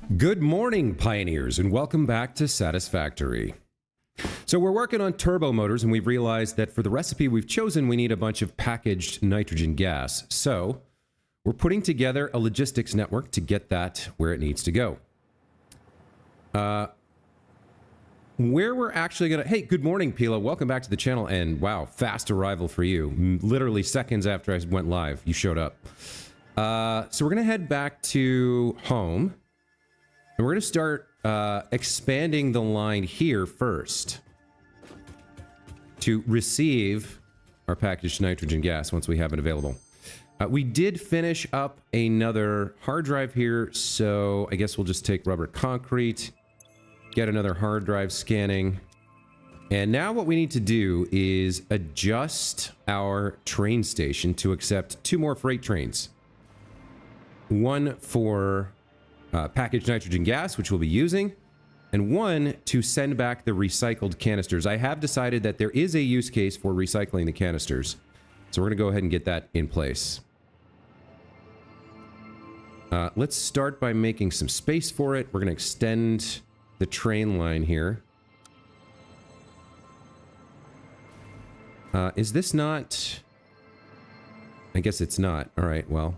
Good morning, pioneers, and welcome back to Satisfactory. So we're working on turbo motors, and we've realized that for the recipe we've chosen, we need a bunch of packaged nitrogen gas. So we're putting together a logistics network to get that where it needs to go. Where we're actually going to... Hey, good morning, Pila. Welcome back to the channel, and wow, fast arrival for you. Literally seconds after I went live, you showed up. So we're going to head back to home. And we're going to start expanding the line here first to receive our packaged nitrogen gas once we have it available. We did finish up another hard drive here, so I guess we'll just take rubber concrete, get another hard drive scanning. And now what we need to do is adjust our train station to accept 2 more freight trains. One for... packaged nitrogen gas, which we'll be using, and one to send back the recycled canisters. I have decided that there is a use case for recycling the canisters, so we're going to go ahead and get that in place. Let's start by making some space for it. We're going to extend the train line here. Is this not... I guess it's not. All right, well...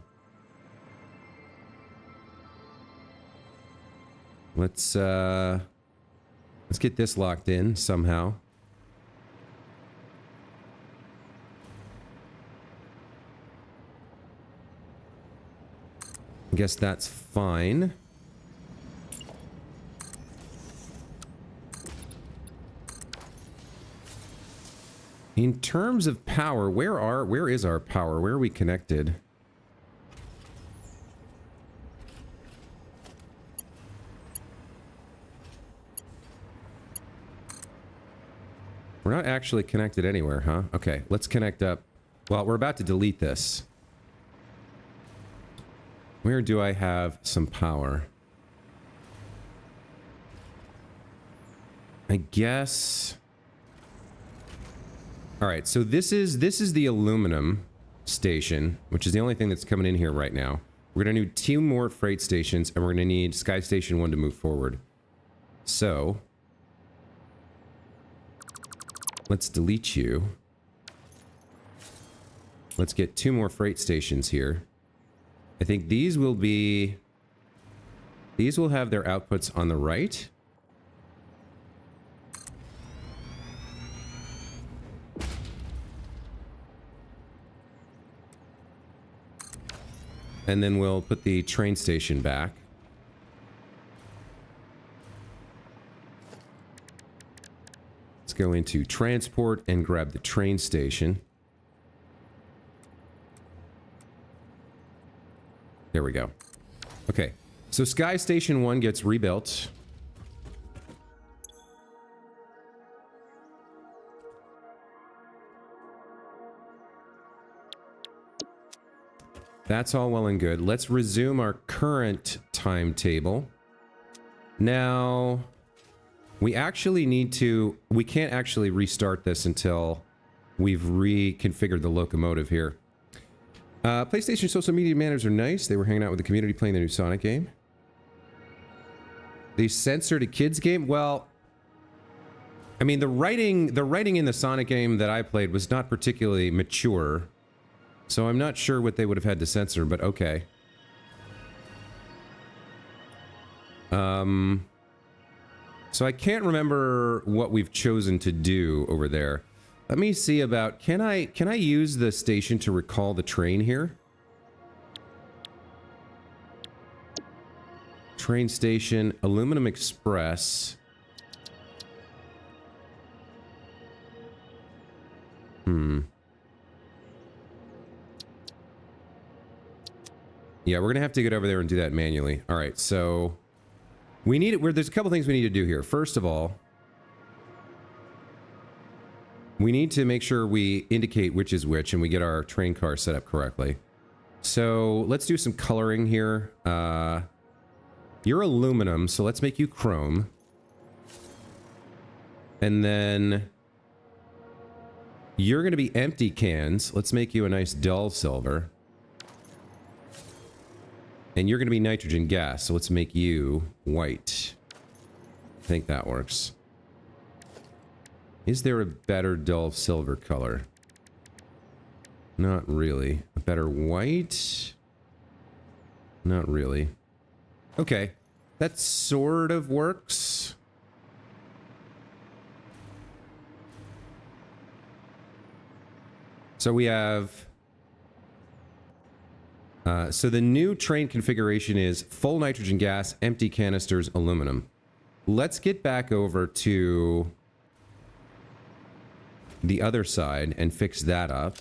Let's get this locked in somehow. I guess that's fine. In terms of power, where is our power? Where are we connected? We're not actually connected anywhere, huh? Okay, let's connect up. Well, we're about to delete this. Where do I have some power? I guess... Alright, so this is the aluminum station, which is the only thing that's coming in here right now. We're going to need 2 more freight stations, and we're going to need Sky Station 1 to move forward. So... let's delete you. Let's get 2 more freight stations here. I think these will be... these will have their outputs on the right. And then we'll put the train station back. Go into transport and grab the train station. There we go. Okay, so Sky Station 1 gets rebuilt. That's all well and good. Let's resume our current timetable. Now... we actually need to... we can't actually restart this until we've reconfigured the locomotive here. PlayStation social media managers are nice. They were hanging out with the community playing the new Sonic game. The censored a kids game? Well, I mean, the writing in the Sonic game that I played was not particularly mature. So I'm not sure what they would have had to censor, but okay. So I can't remember what we've chosen to do over there. Let me see about... Can I use the station to recall the train here? Train station, Aluminum Express. Yeah, we're gonna have to get over there and do that manually. All right, so... we need it. There's a couple things we need to do here. First of all, we need to make sure we indicate which is which and we get our train car set up correctly. So let's do some coloring here. You're aluminum, so let's make you chrome. And then you're going to be empty cans. Let's make you a nice dull silver. And you're going to be nitrogen gas, so let's make you white. I think that works. Is there a better dull silver color? Not really. A better white? Not really. Okay. That sort of works. So we have... so the new train configuration is full nitrogen gas, empty canisters, aluminum. Let's get back over to the other side and fix that up.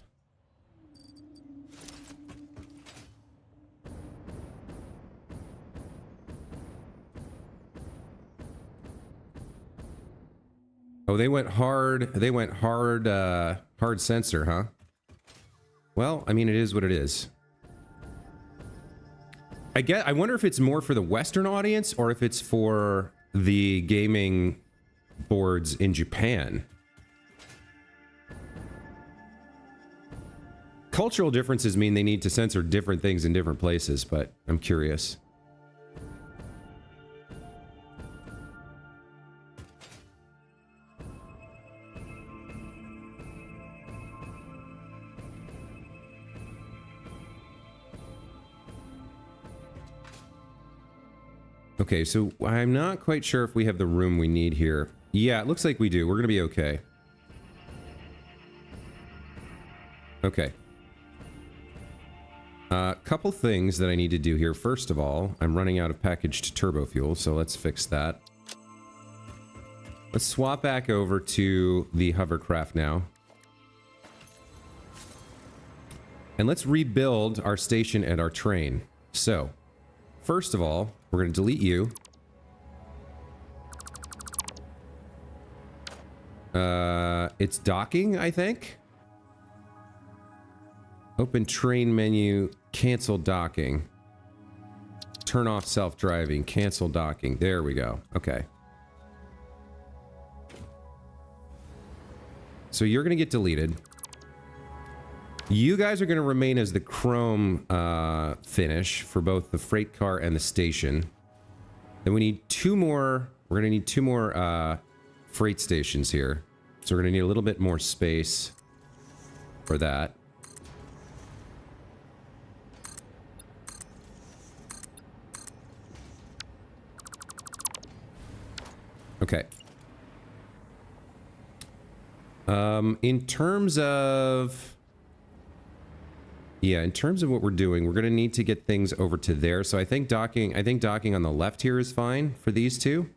Oh, they went hard. They went hard, hard sensor, huh? Well, I mean, it is what it is. I wonder if it's more for the Western audience or if it's for the gaming boards in Japan. Cultural differences mean they need to censor different things in different places, but I'm curious. Okay, so I'm not quite sure if we have the room we need here. Yeah, it looks like we do. We're gonna be okay. Okay. Couple things that I need to do here. First of all, I'm running out of packaged turbo fuel, so let's fix that. Let's swap back over to the hovercraft now. And let's rebuild our station and our train. So, first of all, we're going to delete you. It's docking, I think. Open train menu, cancel docking. Turn off self-driving, cancel docking. There we go. Okay. So you're going to get deleted. You guys are going to remain as the chrome finish for both the freight car and the station. Then we need two more. We're going to need two more freight stations here. So we're going to need a little bit more space for that. Okay. In terms of... Yeah, in terms of what we're doing, we're going to need to get things over to there. So I think docking on the left here is fine for these two.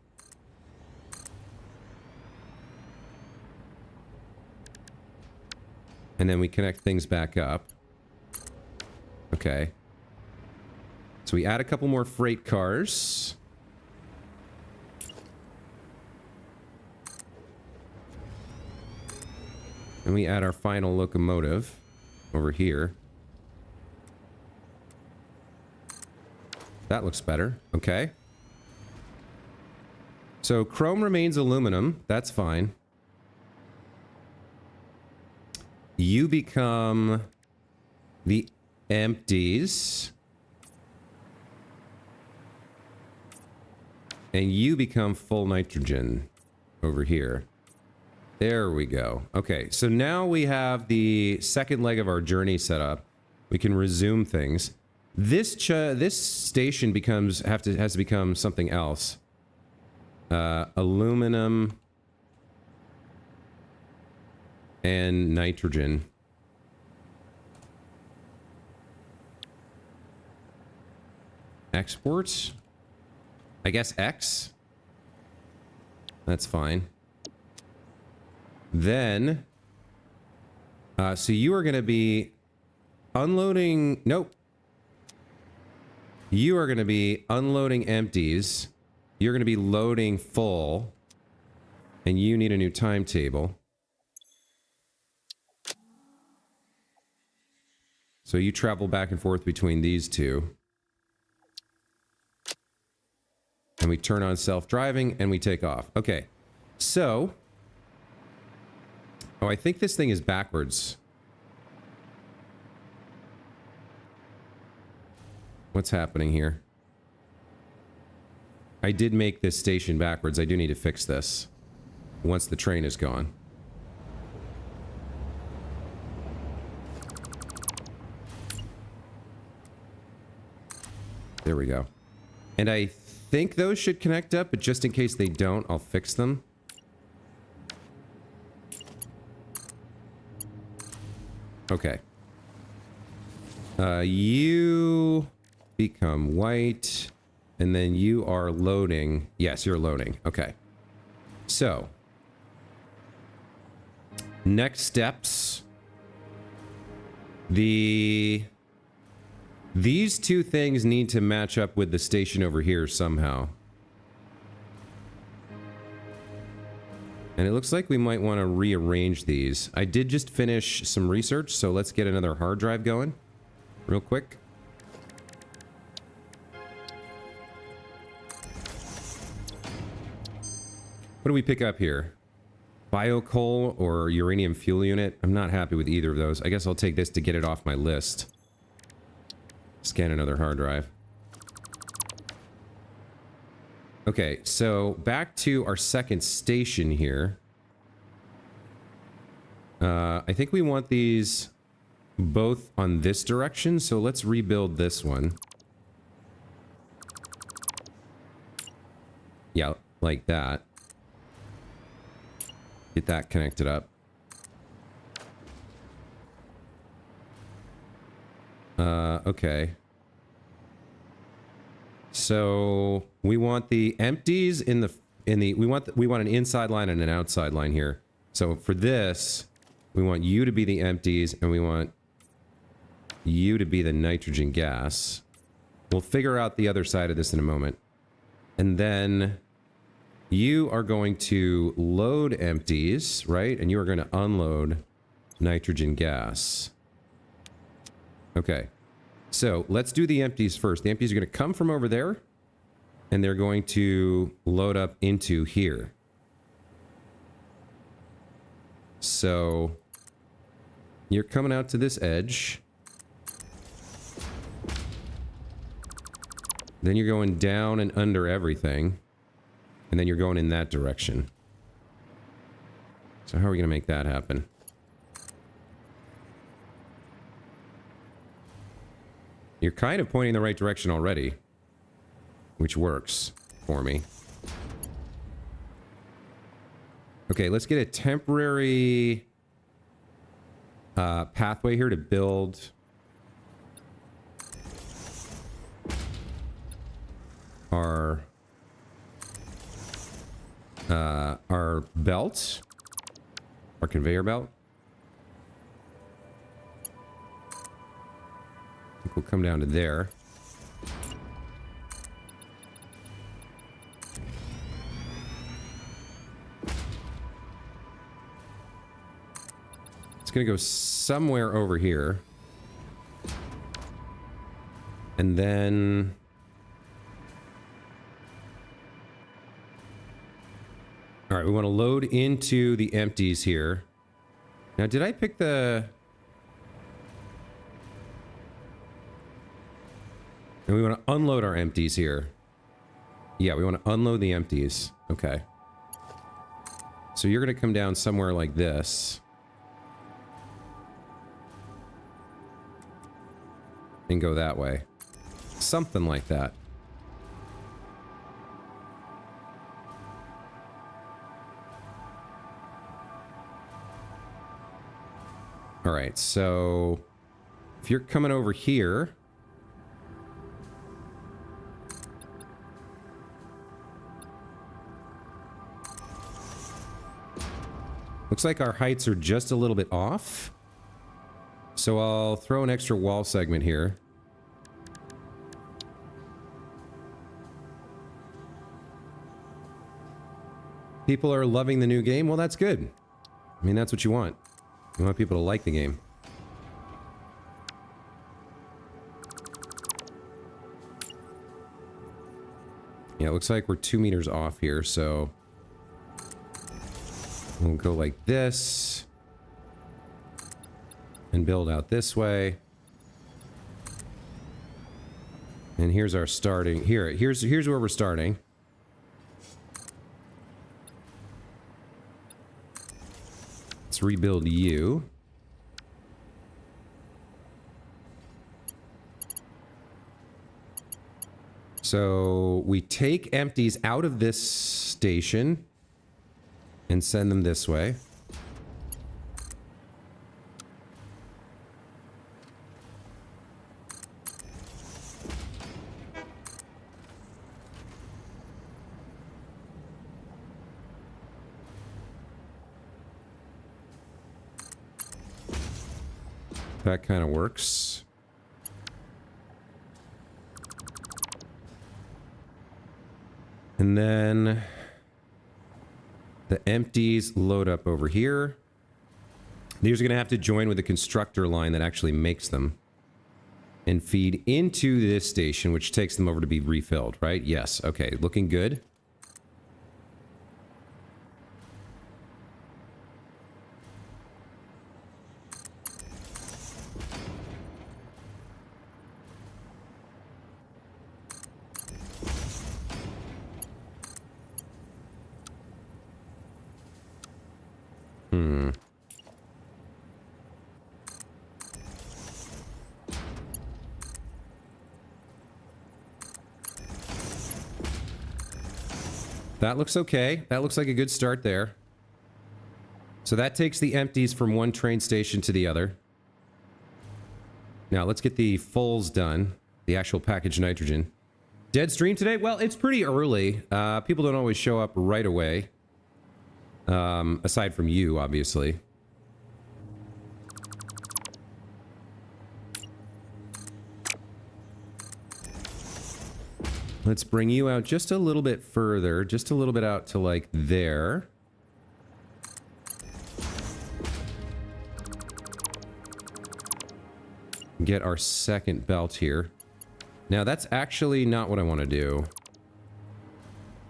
And then we connect things back up. Okay. So we add a couple more freight cars. And we add our final locomotive over here. That looks better. Okay. So chrome remains aluminum. That's fine. You become the empties. And you become full nitrogen over here. There we go. Okay, so now we have the second leg of our journey set up. We can resume things. This station has to become something else. Aluminum and nitrogen. Exports? I guess X? That's fine. Then, so you are going to be unloading... Nope. You are going to be unloading empties. You're going to be loading full. And you need a new timetable. So you travel back and forth between these two. And we turn on self-driving and we take off. Okay. So... Oh, I think this thing is backwards. What's happening here? I did make this station backwards. I do need to fix this once the train is gone. There we go. And I think those should connect up, but just in case they don't, I'll fix them. Okay. You become white, and then you are loading. Yes, you're loading. Okay. So, next steps. These two things need to match up with the station over here somehow. And it looks like we might want to rearrange these. I did just finish some research, so let's get another hard drive going real quick. What do we pick up here? Biocoal or uranium fuel unit? I'm not happy with either of those. I guess I'll take this to get it off my list. Scan another hard drive. Okay, so back to our second station here. I think we want these both on this direction, so let's rebuild this one. Yeah, like that. Get that connected up. Okay. So we want the empties in the we want an inside line and an outside line here. So for this, we want you to be the empties and we want you to be the nitrogen gas. We'll figure out the other side of this in a moment. And then you are going to load empties, right? And you are going to unload nitrogen gas. Okay. So let's do the empties first. The empties are going to come from over there, and they're going to load up into here. So you're coming out to this edge. Then you're going down and under everything. And then you're going in that direction. So how are we going to make that happen? You're kind of pointing the right direction already, which works for me. Okay, let's get a temporary pathway here to build our belt, our conveyor belt. I think we'll come down to there. It's gonna go somewhere over here. And then all right, we want to load into the empties here. Now, did I pick the... And we want to unload our empties here. Yeah, we want to unload the empties. Okay. So you're going to come down somewhere like this. And go that way. Something like that. All right, so if you're coming over here, looks like our heights are just a little bit off. So I'll throw an extra wall segment here. People are loving the new game. Well, that's good. I mean, that's what you want. You want people to like the game. Yeah, it looks like we're 2 meters off here, so we'll go like this and build out this way. And here's our starting. Here's where we're starting. Let's rebuild you. So we take empties out of this station and send them this way. That kind of works. And then the empties load up over here. These are going to have to join with the constructor line that actually makes them and feed into this station, which takes them over to be refilled, right? Yes. Okay. Looking good. That looks okay. That looks like a good start there. So that takes the empties from one train station to the other. Now let's get the fulls done. The actual packaged nitrogen. Dead stream today? Well, it's pretty early. People don't always show up right away. Aside from you, obviously. Let's bring you out just a little bit further. Just a little bit out to, like, there. Get our second belt here. Now, that's actually not what I want to do.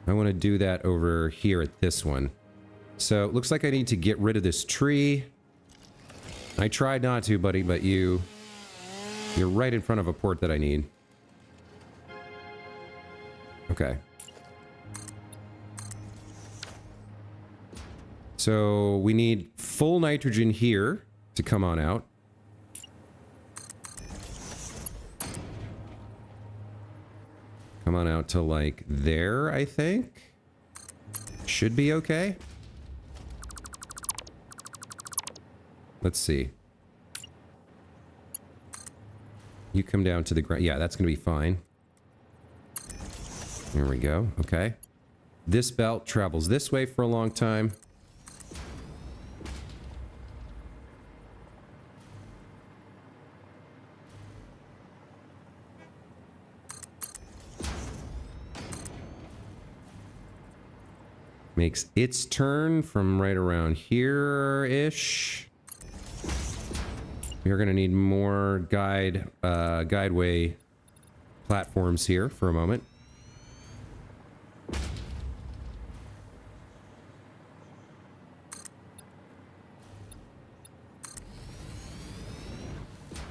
I want to do that over here at this one. So, it looks like I need to get rid of this tree. I tried not to, buddy, but you're right in front of a port that I need. Okay. So we need full nitrogen here to come on out. Come on out to like there, I think. Should be okay. Let's see. You come down to the ground. Yeah, that's going to be fine. There we go. Okay. This belt travels this way for a long time. Makes its turn from right around here-ish. We're going to need more guideway platforms here for a moment.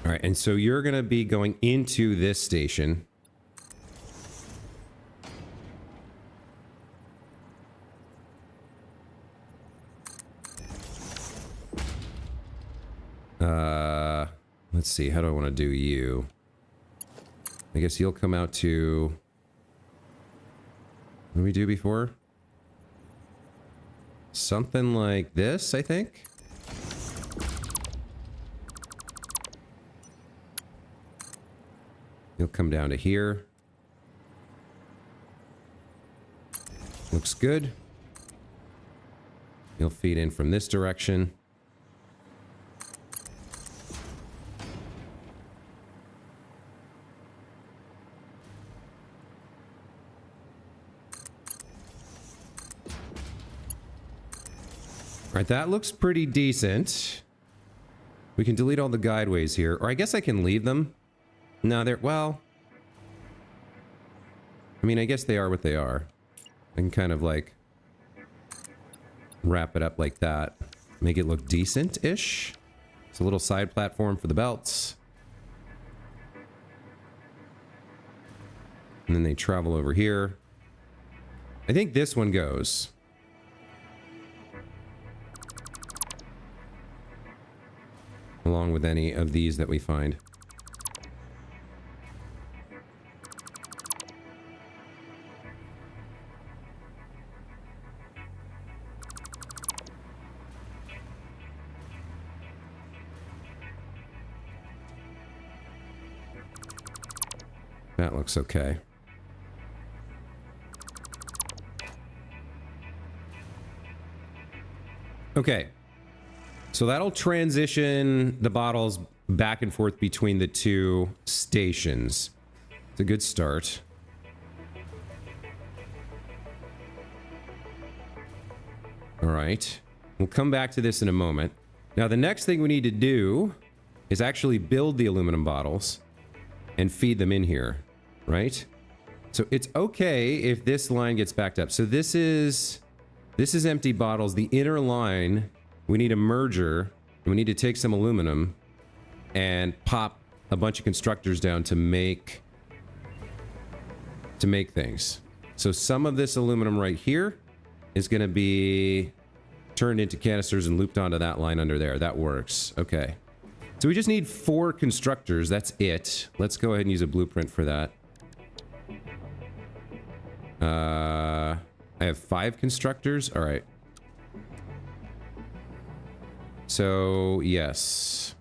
All right, and so you're going to be going into this station. Let's see, how do I want to do you? I guess you'll come out to... What did we do before? Something like this, I think? You'll come down to here. Looks good. You'll feed in from this direction. All right, that looks pretty decent. We can delete all the guideways here. Or I guess I can leave them. No, they're... Well... I mean, I guess they are what they are. I can kind of, like... wrap it up like that. Make it look decent-ish. It's a little side platform for the belts. And then they travel over here. I think this one goes. Along with any of these that we find. That looks okay. Okay. So that'll transition the bottles back and forth between the two stations. It's a good start. All right. We'll come back to this in a moment. Now, the next thing we need to do is actually build the aluminum bottles and feed them in here, right? So it's okay if this line gets backed up. So this is empty bottles. The inner line, we need a merger. And we need to take some aluminum and pop a bunch of constructors down to make things. So some of this aluminum right here is going to be turned into canisters and looped onto that line under there. That works. Okay. So we just need 4 constructors. That's it. Let's go ahead and use a blueprint for that. I have 5 constructors. All right. So, yes.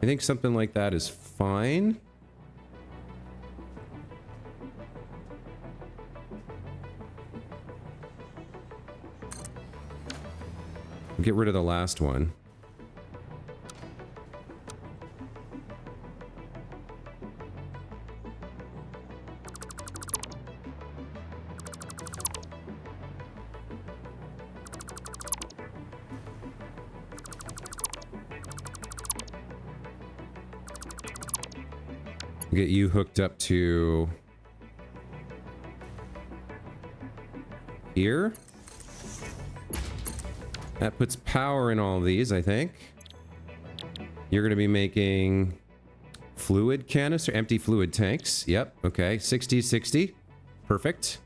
I think something like that is fine. Get rid of the last one. Get you hooked up to here. That puts power in all these, I think. You're going to be making fluid canister, empty fluid tanks. Yep, okay. 60, 60. Perfect.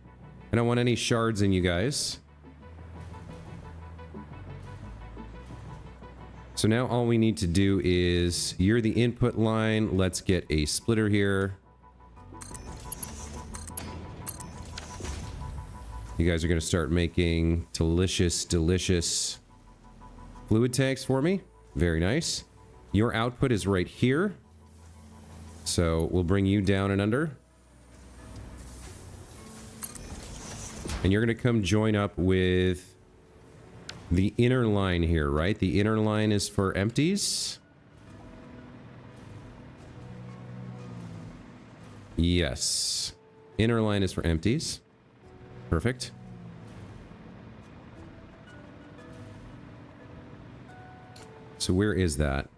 I don't want any shards in you guys. So now all we need to do is, you're the input line. Let's get a splitter here. You guys are going to start making delicious, delicious fluid tanks for me. Very nice. Your output is right here. So we'll bring you down and under. And you're going to come join up with the inner line here, right? The inner line is for empties. Yes. Inner line is for empties. Perfect. So where is that?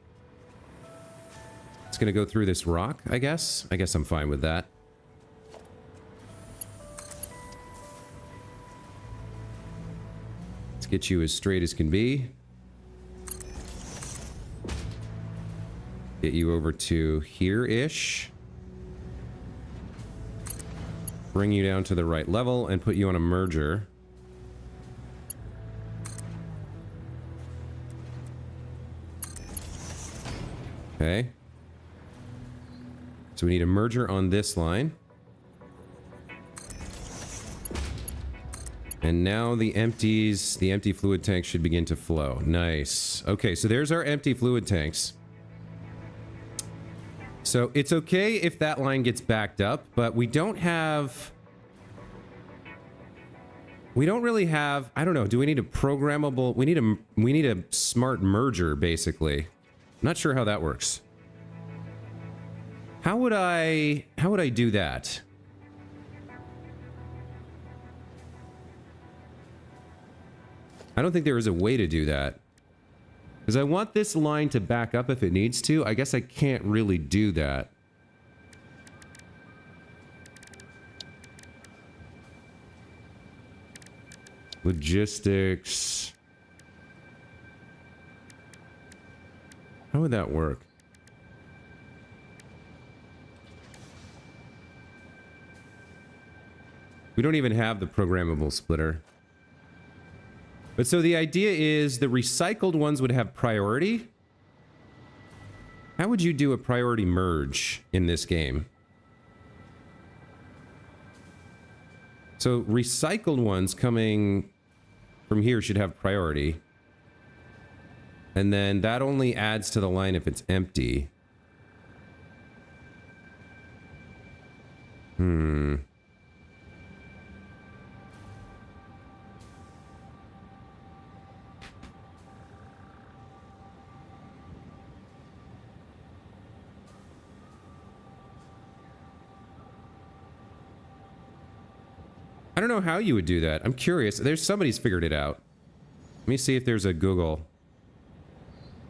It's going to go through this rock, I guess. I guess I'm fine with that. Let's get you as straight as can be. Get you over to here-ish. Bring you down to the right level and put you on a merger. Okay. So we need a merger on this line. And now the empty fluid tanks should begin to flow. Nice. Okay, so there's our empty fluid tanks. So it's okay if that line gets backed up, but we don't really have, I don't know, do we need a programmable, we need a smart merger, basically. I'm not sure how that works. How would I do that? I don't think there is a way to do that. Because I want this line to back up if it needs to. I guess I can't really do that. Logistics. How would that work? We don't even have the programmable splitter. But so the idea is the recycled ones would have priority. How would you do a priority merge in this game? So recycled ones coming from here should have priority. And then that only adds to the line if it's empty. I don't know how you would do that. I'm curious. There's somebody's figured it out. Let me see if there's a Google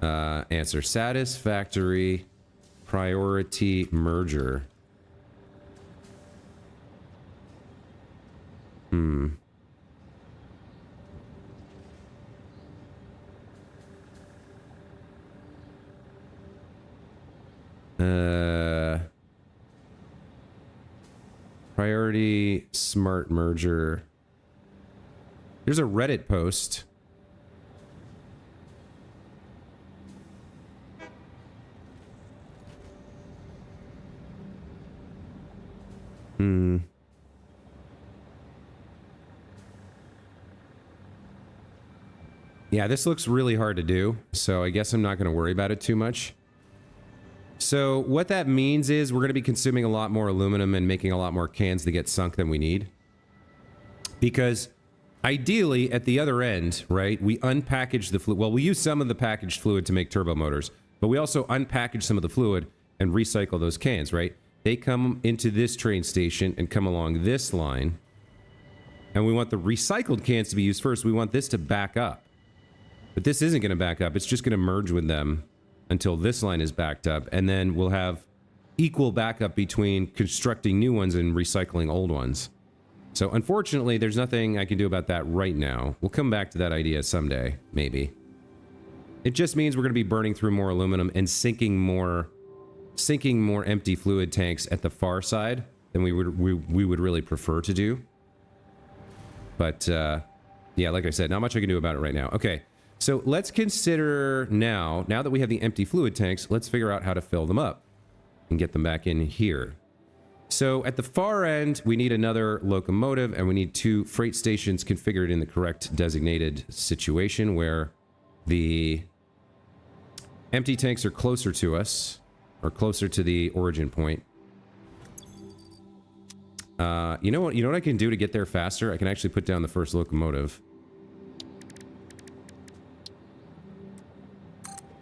answer. Satisfactory priority merger. Priority smart merger. There's a Reddit post. Yeah, this looks really hard to do, so I guess I'm not going to worry about it too much. So what that means is we're going to be consuming a lot more aluminum and making a lot more cans to get sunk than we need. Because ideally, at the other end, right, we unpackage the fluid. Well, we use some of the packaged fluid to make turbo motors, but we also unpackage some of the fluid and recycle those cans, right? They come into this train station and come along this line. And we want the recycled cans to be used first. We want this to back up. But this isn't going to back up. It's just going to merge with them until this line is backed up. And then we'll have equal backup between constructing new ones and recycling old ones. So unfortunately, there's nothing I can do about that right now. We'll come back to that idea someday, maybe. It just means we're going to be burning through more aluminum and sinking more empty fluid tanks at the far side than we would really prefer to do. But yeah, like I said, not much I can do about it right now. Okay. So let's consider now that we have the empty fluid tanks, let's figure out how to fill them up and get them back in here. So at the far end, we need another locomotive and we need 2 freight stations configured in the correct designated situation where the empty tanks are closer to us or closer to the origin point. You know what I can do to get there faster? I can actually put down the first locomotive.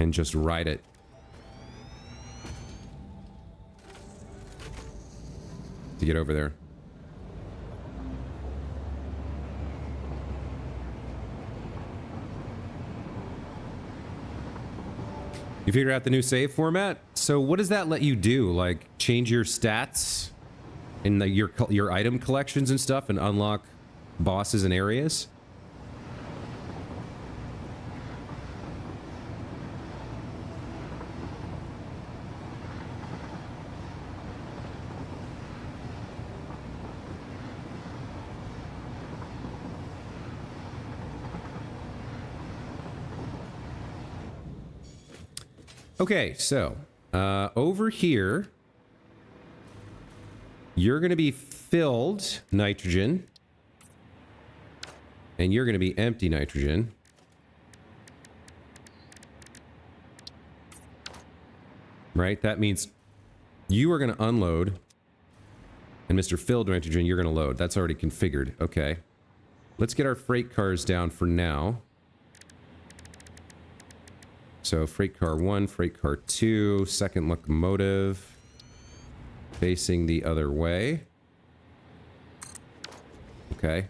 And just ride it. To get over there. You figure out the new save format? So what does that let you do? Like change your stats in your item collections and stuff and unlock bosses and areas? Okay, so over here, you're going to be filled nitrogen, and you're going to be empty nitrogen. Right? That means you are going to unload, and Mr. Filled nitrogen, you're going to load. That's already configured. Okay. Let's get our freight cars down for now. So freight car 1, freight car 2, second locomotive, facing the other way. Okay.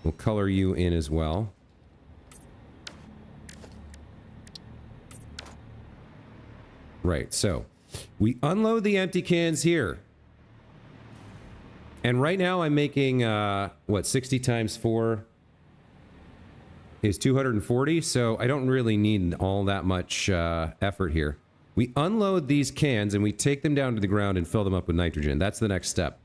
We'll color you in as well. Right, so we unload the empty cans here. And right now I'm making, what, 60 times 4 is 240, so I don't really need all that much effort here. We unload these cans and we take them down to the ground and fill them up with nitrogen. That's the next step.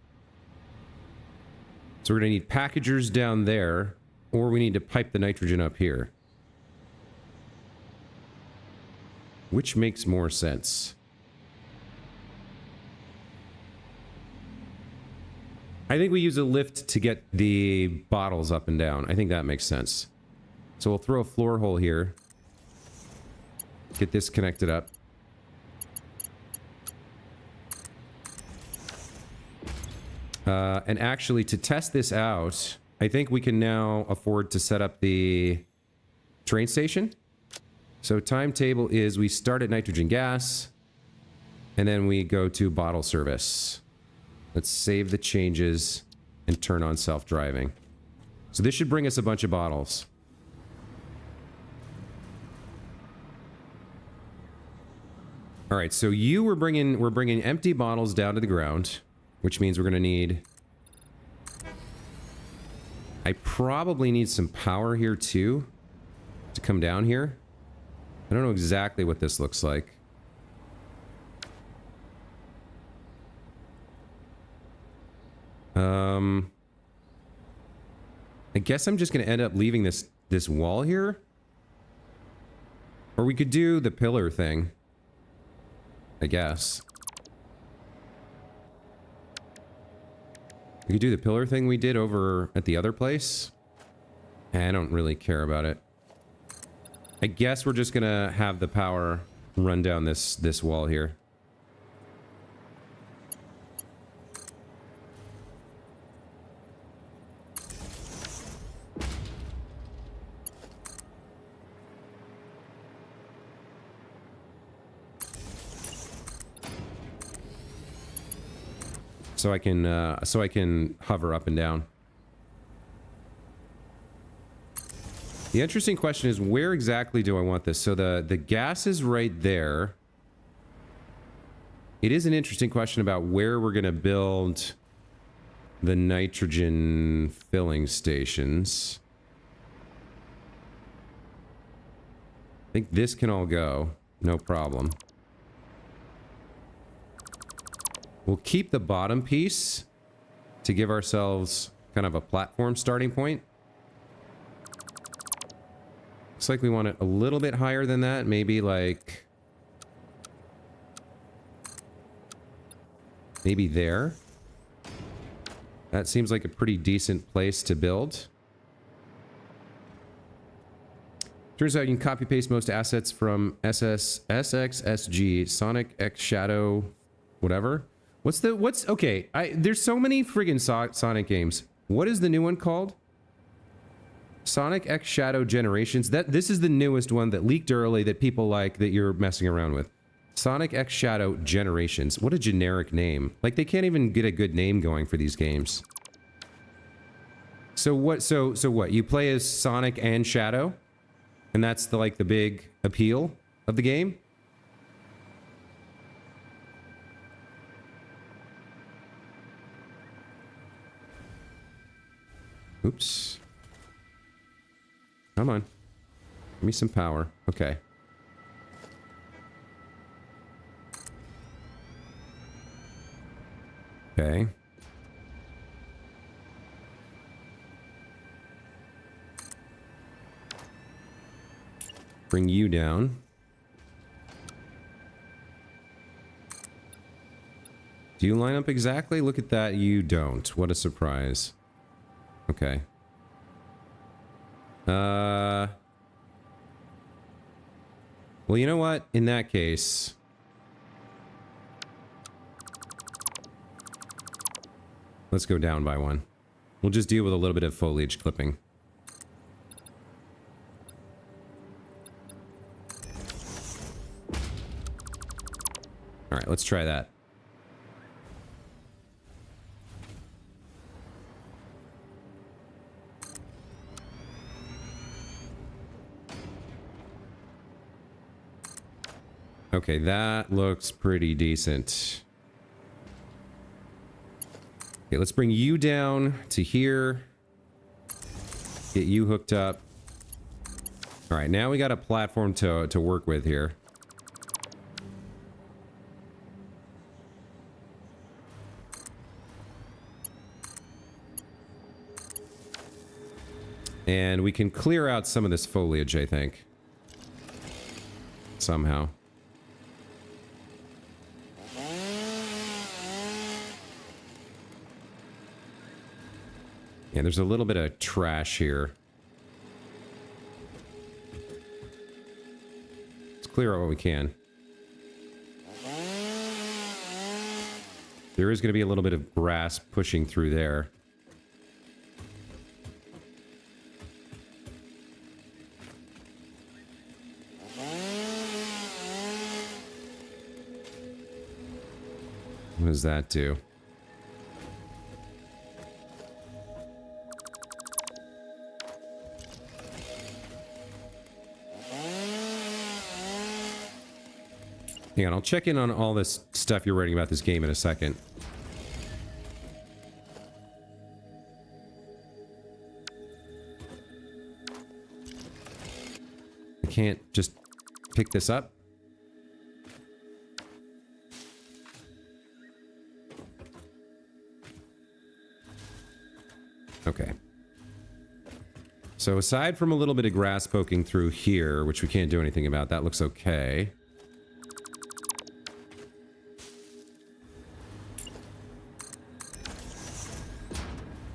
So we're going to need packagers down there, or we need to pipe the nitrogen up here. Which makes more sense? I think we use a lift to get the bottles up and down. I think that makes sense. So we'll throw a floor hole here. Get this connected up. And actually, to test this out, I think we can now afford to set up the train station. So timetable is we start at nitrogen gas, and then we go to bottle service. Let's save the changes and turn on self-driving. So this should bring us a bunch of bottles. All right, so we're bringing empty bottles down to the ground, which means we're going to need... I probably need some power here too to come down here. I don't know exactly what this looks like. I guess I'm just going to end up leaving this wall here. Or we could do the pillar thing. I guess. We could do the pillar thing we did over at the other place. I don't really care about it. I guess we're just gonna have the power run down this wall here. So I can hover up and down. The interesting question is, where exactly do I want this? So the gas is right there. It is an interesting question about where we're going to build the nitrogen filling stations. I think this can all go. No problem. We'll keep the bottom piece to give ourselves kind of a platform starting point. Looks like we want it a little bit higher than that. Maybe like... maybe there. That seems like a pretty decent place to build. Turns out you can copy paste most assets from SXSG, Sonic X Shadow, whatever. Okay, there's so many friggin' Sonic games. What is the new one called? Sonic X Shadow Generations. This is the newest one that leaked early that people like, that you're messing around with. Sonic X Shadow Generations. What a generic name. Like, they can't even get a good name going for these games. So what, so what? You play as Sonic and Shadow? And that's the big appeal of the game? Oops. Come on. Give me some power. Okay. Okay. Bring you down. Do you line up exactly? Look at that. You don't. What a surprise. Okay. Well, you know what? In that case... let's go down by one. We'll just deal with a little bit of foliage clipping. Alright, let's try that. Okay, that looks pretty decent. Okay, let's bring you down to here. Get you hooked up. All right, now we got a platform to work with here. And we can clear out some of this foliage, I think. Somehow. Yeah, there's a little bit of trash here. Let's clear out what we can. There is going to be a little bit of grass pushing through there. What does that do? Hang on, I'll check in on all this stuff you're writing about this game in a second. I can't just pick this up. Okay. So aside from a little bit of grass poking through here, which we can't do anything about, that looks okay.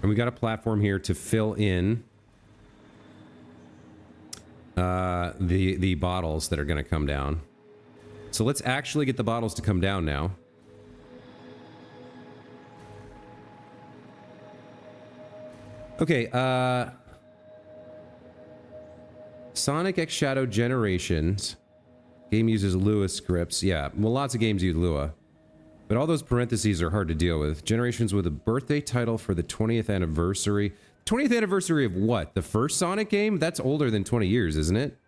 And we got a platform here to fill in the bottles that are going to come down. So let's actually get the bottles to come down now. Okay, Sonic X Shadow Generations. Game uses Lua scripts. Yeah, well, lots of games use Lua. But all those parentheses are hard to deal with. Generations with a birthday title for the 20th anniversary. 20th anniversary of what? The first Sonic game? That's older than 20 years, isn't it?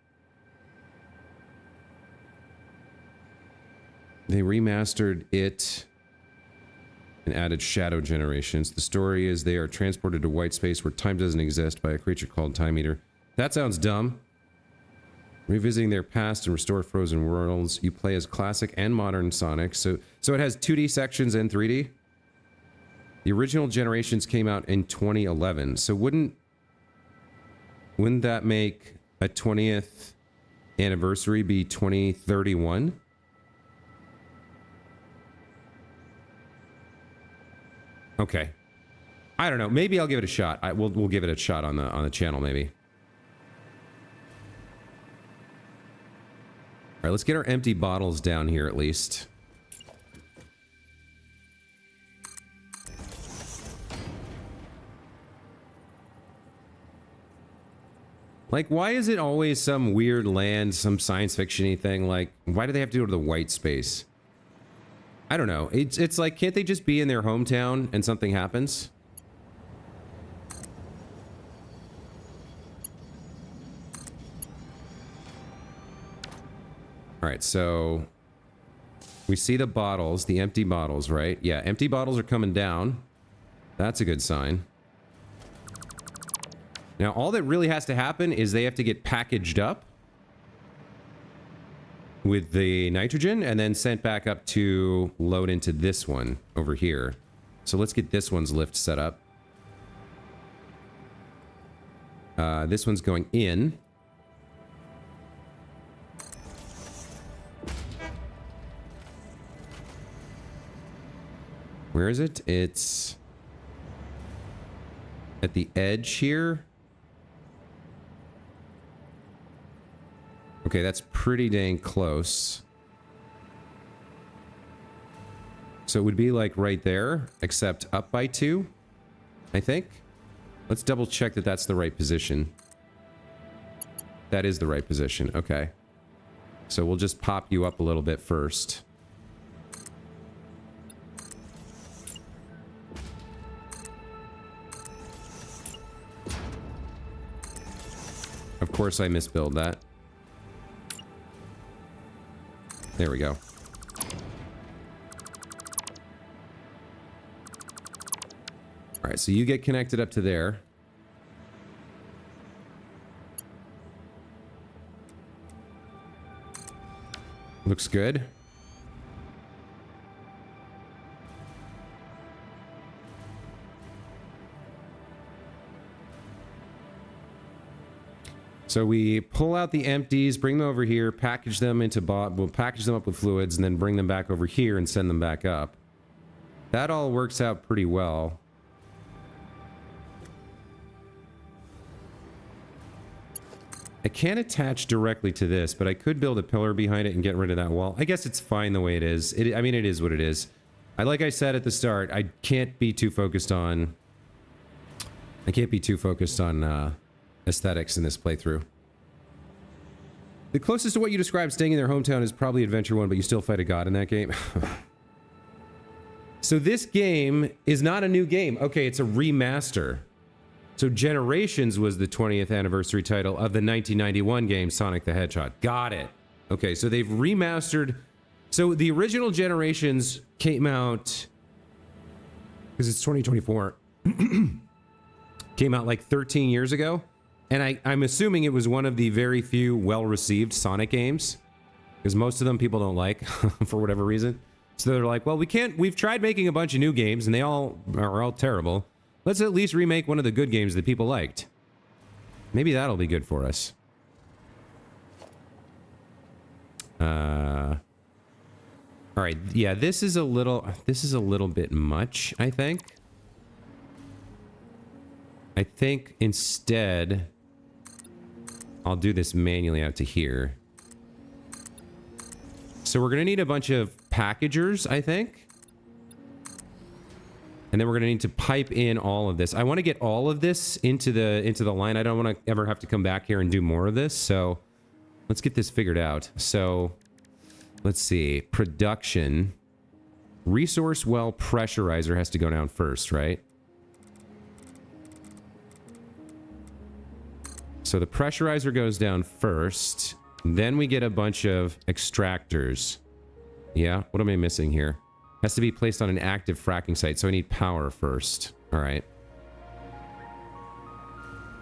They remastered it and added Shadow Generations. The story is they are transported to white space where time doesn't exist by a creature called Time Eater. That sounds dumb. Revisiting their past and restore frozen worlds. You play as classic and modern Sonic. So it has 2D sections and 3D. The original Generations came out in 2011. So wouldn't that make a 20th anniversary be 2031? Okay. I don't know. Maybe I'll give it a shot. We'll give it a shot on the channel maybe. All right, let's get our empty bottles down here at least. Like, why is it always some weird land, some science fiction-y thing? Like, why do they have to go to the white space? I don't know. It's like, can't they just be in their hometown and something happens? All right, so we see the bottles, the empty bottles, right? Yeah, empty bottles are coming down. That's a good sign. Now, all that really has to happen is they have to get packaged up with the nitrogen and then sent back up to load into this one over here. So let's get this one's lift set up. This one's going in. Where is it? It's at the edge here. Okay, that's pretty dang close. So it would be like right there, except up by 2, I think. Let's double check that that's the right position. That is the right position. Okay. So we'll just pop you up a little bit first. Of course I misbuild that. There we go. Alright, so you get connected up to there. Looks good. So we pull out the empties, bring them over here, package them into we'll package them up with fluids, and then bring them back over here and send them back up. That all works out pretty well. I can't attach directly to this, but I could build a pillar behind it and get rid of that wall. I guess it's fine the way it is. I mean, it is what it is. Like I said at the start, I can't be too focused on... aesthetics in this playthrough. The closest to what you described staying in their hometown is probably Adventure 1, but you still fight a god in that game. So this game is not a new game. Okay, it's a remaster. So Generations was the 20th anniversary title of the 1991 game Sonic the Hedgehog. Got it. Okay, so they've remastered. So the original Generations came out, because it's 2024, came out like 13 years ago. And I'm assuming it was one of the very few well-received Sonic games, because most of them people don't like for whatever reason. So they're like, well, we've tried making a bunch of new games and they all are all terrible. Let's at least remake one of the good games that people liked. Maybe that'll be good for us. All right, yeah, this is a little bit much, I think. I think instead I'll do this manually out to here. So we're gonna need a bunch of packagers, I think. And then we're gonna need to pipe in all of this. I want to get all of this into the line. I don't want to ever have to come back here and do more of this. So let's get this figured out. So let's see. Production. Resource well pressurizer has to go down first, right? So the pressurizer goes down first. Then we get a bunch of extractors. Yeah, what am I missing here? Has to be placed on an active fracking site, so I need power first. All right.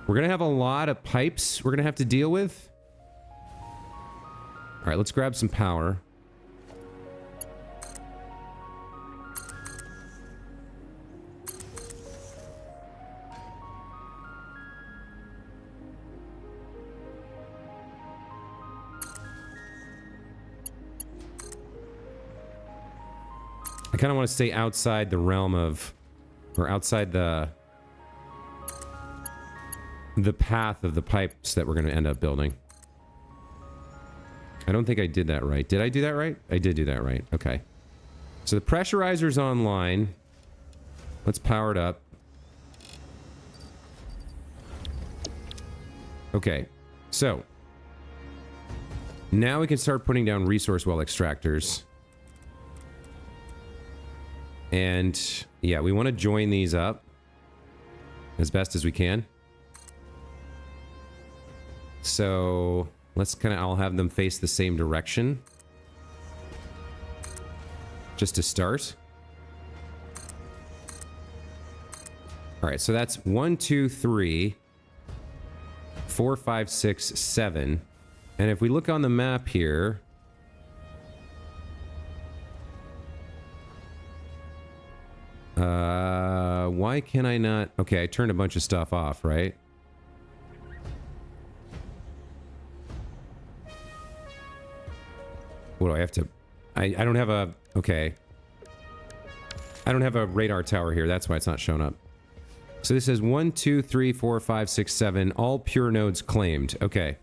We're going to have a lot of pipes we're going to have to deal with. All right, let's grab some power. I kind of want to stay outside the realm of, or outside the path of the pipes that we're going to end up building. I don't think I did that right. Did I do that right? I did do that right. Okay. So the pressurizer's online. Let's power it up. Okay. So now we can start putting down resource well extractors. And yeah, we want to join these up as best as we can. So let's kind of all have them face the same direction. Just to start. All right, so that's 1, 2, 3, 4, 5, 6, 7. And if we look on the map here, why can I not? Okay, I turned a bunch of stuff off, right? What do I have to? I don't have a, okay. I don't have a radar tower here. That's why it's not showing up. So this says 1, 2, 3, 4, 5, 6, 7. All pure nodes claimed. Okay.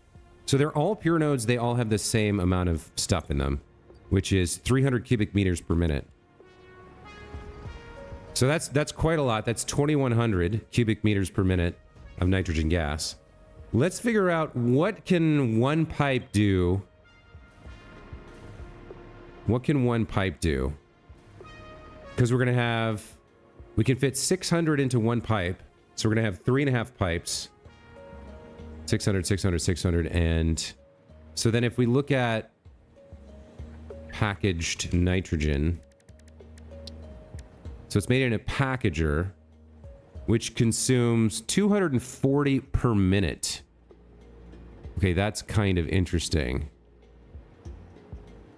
So they're all pure nodes. They all have the same amount of stuff in them, which is 300 cubic meters per minute. So that's quite a lot. That's 2,100 cubic meters per minute of nitrogen gas. Let's figure out what can one pipe do. What can one pipe do? Because we're going to have... We can fit 600 into one pipe. So we're going to have 3.5 pipes. 600, 600, 600. And so then if we look at packaged nitrogen... So it's made in a packager, which consumes 240 per minute. Okay, that's kind of interesting.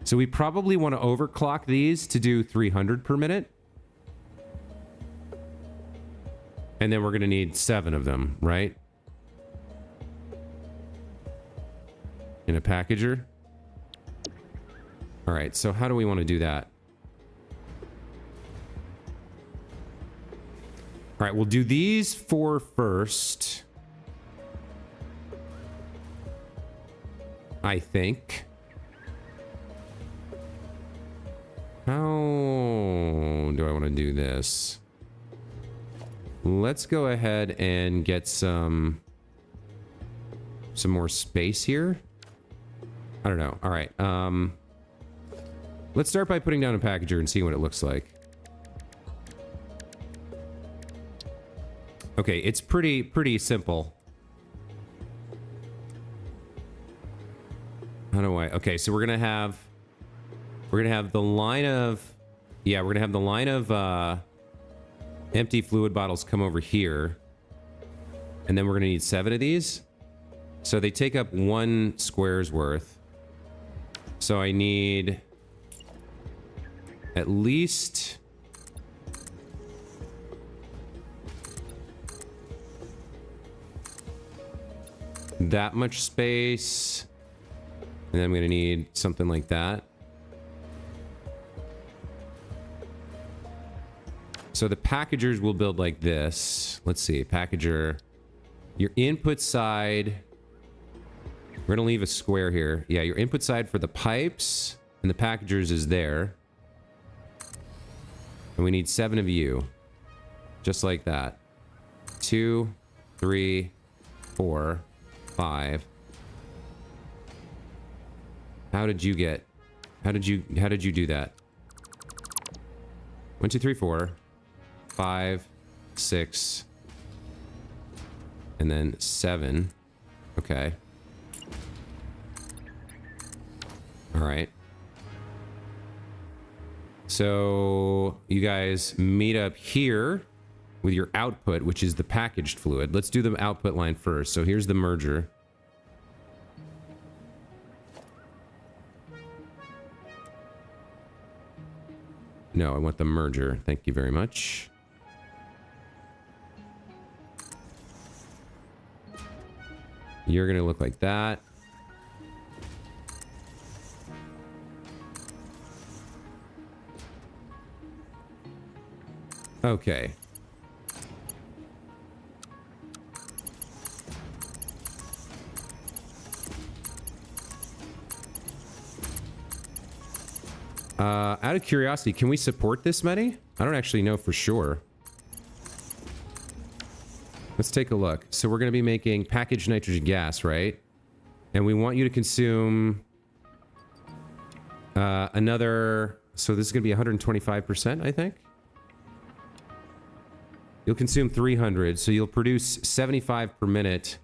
So we probably want to overclock these to do 300 per minute. And then we're going to need 7 of them, right? in a packager. All right, so how do we want to do that? All right, we'll do these 4 first. I think. How do I want to do this? Let's go ahead and get some more space here. I don't know. All right. Let's start by putting down a packager and seeing what it looks like. Okay, it's pretty simple. How do I? Okay, so we're gonna have the line of, yeah, we're gonna have the line of empty fluid bottles come over here, and then we're gonna need 7 of these. So they take up 1 square's worth. So I need at least that much space. And then I'm going to need something like that. So the packagers will build like this. Let's see, packager. Your input side. We're going to leave a square here. Yeah, your input side for the pipes and the packagers is there. And we need 7 of you. Just like that. 2, 3, 4, 5. How did you do that? 1, 2, 3, 4, 5, 6, and then 7. Okay. All right. So you guys meet up here with your output, which is the packaged fluid. Let's do the output line first. So here's the merger. No, I want the merger. Thank you very much. You're going to look like that. Okay. Out of curiosity, can we support this many? I don't actually know for sure. Let's take a look. So we're going to be making packaged nitrogen gas, right? And we want you to consume another... So this is going to be 125%, I think. You'll consume 300, so you'll produce 75 per minute.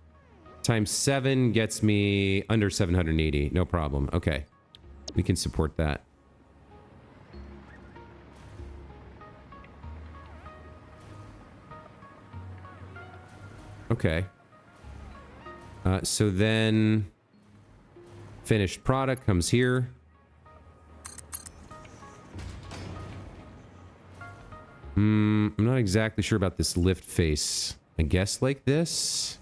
Times 7 gets me under 780. No problem. Okay. We can support that. Okay. So then finished product comes here. I'm not exactly sure about this lift face. I guess like this.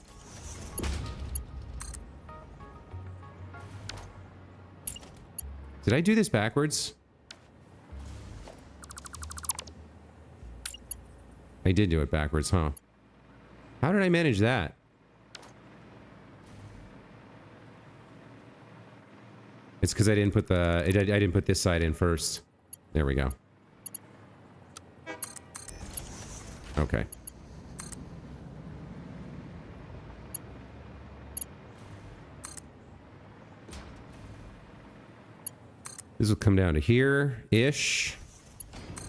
Did I do this backwards? I did do it backwards, huh? How did I manage that? It's because I didn't put the... I didn't put this side in first. There we go. Okay. This will come down to here-ish.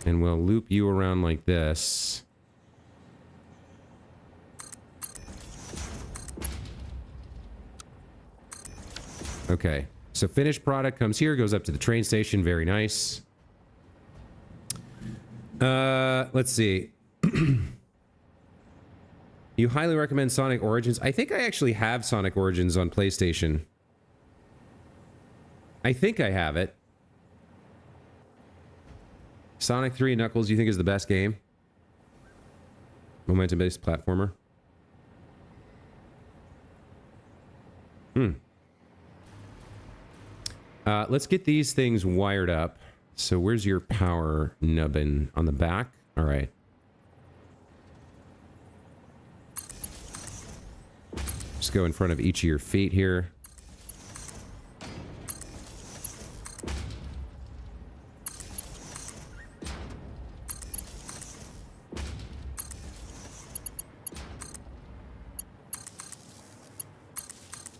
And we'll loop you around like this. Okay. So finished product comes here, goes up to the train station. Very nice. Let's see. You highly recommend Sonic Origins. I think I actually have Sonic Origins on PlayStation. I think I have it. Sonic 3 Knuckles, you think is the best game? Momentum-based platformer. Let's get these things wired up. So where's your power nubbin? On the back? All right. Just go in front of each of your feet here.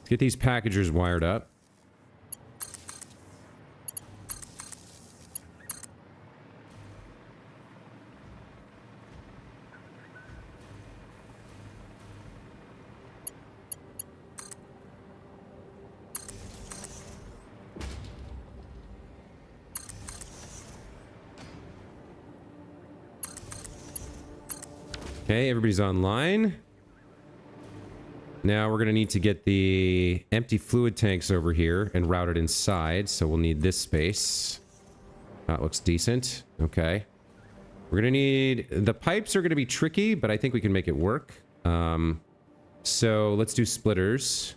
Get these packagers wired up. Okay, everybody's online. Now we're going to need to get the empty fluid tanks over here and route it inside. So we'll need this space. That looks decent. Okay. We're going to need... The pipes are going to be tricky, but I think we can make it work. So let's do splitters.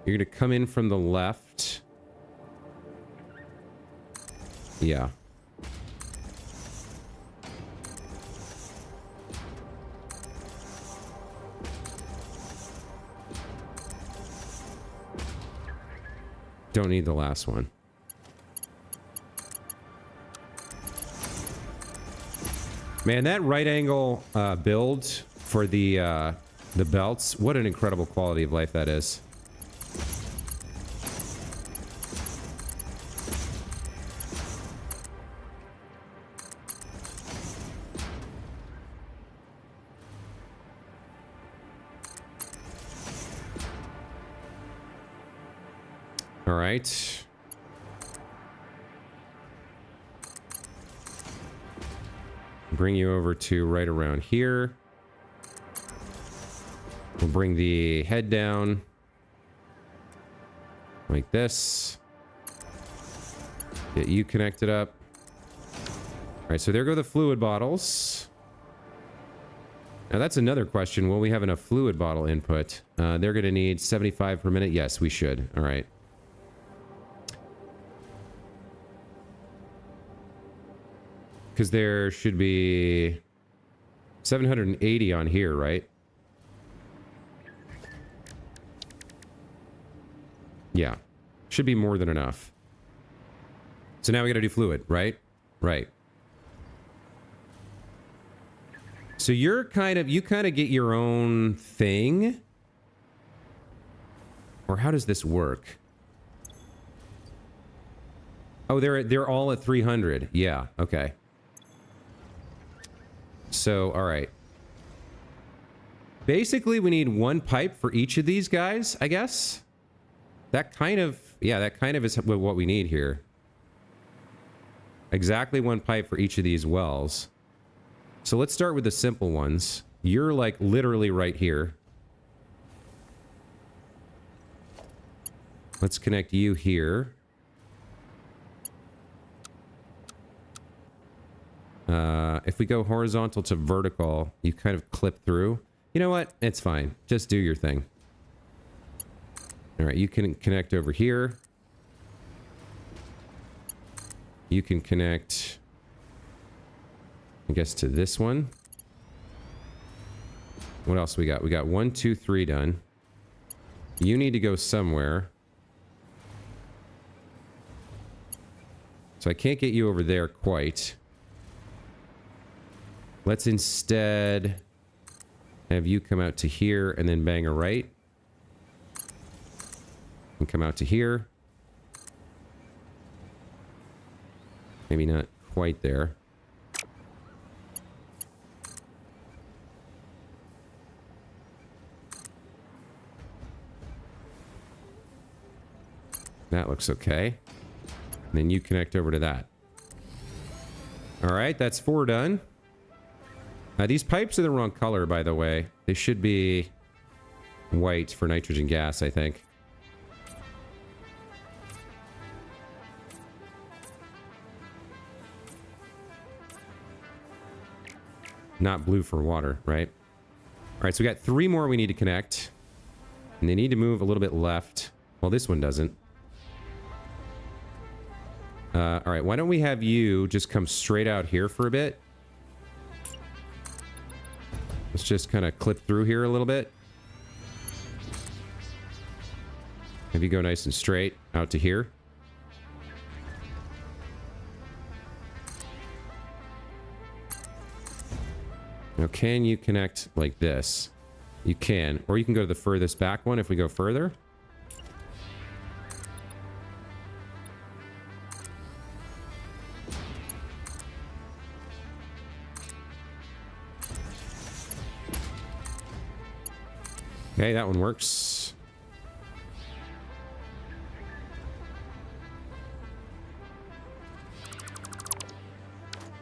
You're going to come in from the left. Yeah. Don't need the last one. Man, that right angle build for the belts, what an incredible quality of life that is. All right. Bring you over to right around here. We'll bring the head down like this. Get you connected up. All right, so there go the fluid bottles. Now that's another question. Will we have enough fluid bottle input? They're going to need 75 per minute. Yes, we should. All right. Because there should be 780 on here, right? Yeah. Should be more than enough. So now we gotta do fluid, right? Right. So you kind of get your own thing? Or how does this work? Oh, they're all at 300. Yeah, okay. So, all right. Basically, we need one pipe for each of these guys, I guess. That kind of is what we need here. Exactly one pipe for each of these wells. So let's start with the simple ones. You're like literally right here. Let's connect you here. If we go horizontal to vertical, you kind of clip through. You know what? It's fine. Just do your thing. All right, you can connect over here. You can connect, I guess, to this one. What else we got? We got 1, 2, 3 done. You need to go somewhere. So I can't get you over there quite. Let's instead have you come out to here and then bang a right. And come out to here. Maybe not quite there. That looks okay. And then you connect over to that. All right, that's 4 done. These pipes are the wrong color, by the way. They should be white for nitrogen gas, I think. Not blue for water, right? All right, so we got 3 more we need to connect. And they need to move a little bit left. Well, this one doesn't. All right, why don't we have you just come straight out here for a bit? Let's just kind of clip through here a little bit. Have you go nice and straight out to here. Now, can you connect like this? You can. Or you can go to the furthest back one if we go further. Okay, that one works.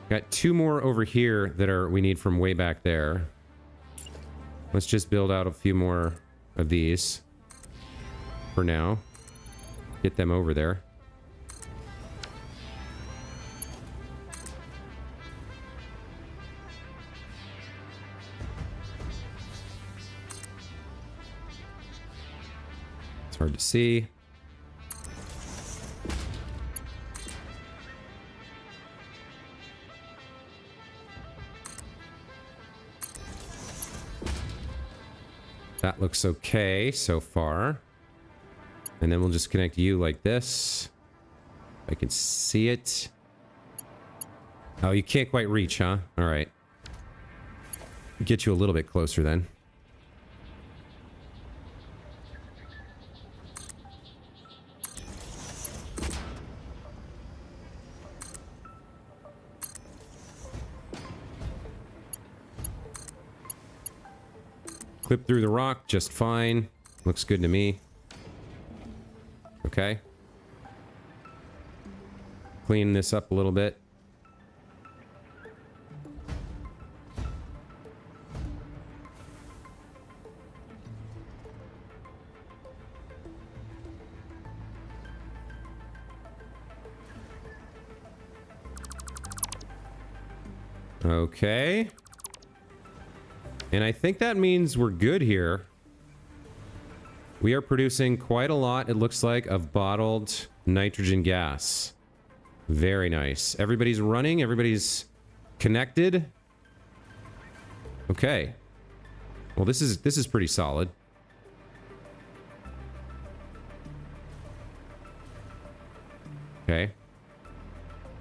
Got two more over here that we need from way back there. Let's just build out a few more of these for now. Get them over there. It's hard to see. That looks okay so far. And then we'll just connect you like this. I can see it. Oh, you can't quite reach, huh? All right. Get you a little bit closer then. Clip through the rock just fine. Looks good to me. Okay. Clean this up a little bit. Okay. And I think that means we're good here. We are producing quite a lot, it looks like, of bottled nitrogen gas. Very nice. Everybody's running, everybody's connected. Okay. Well, this is pretty solid. Okay.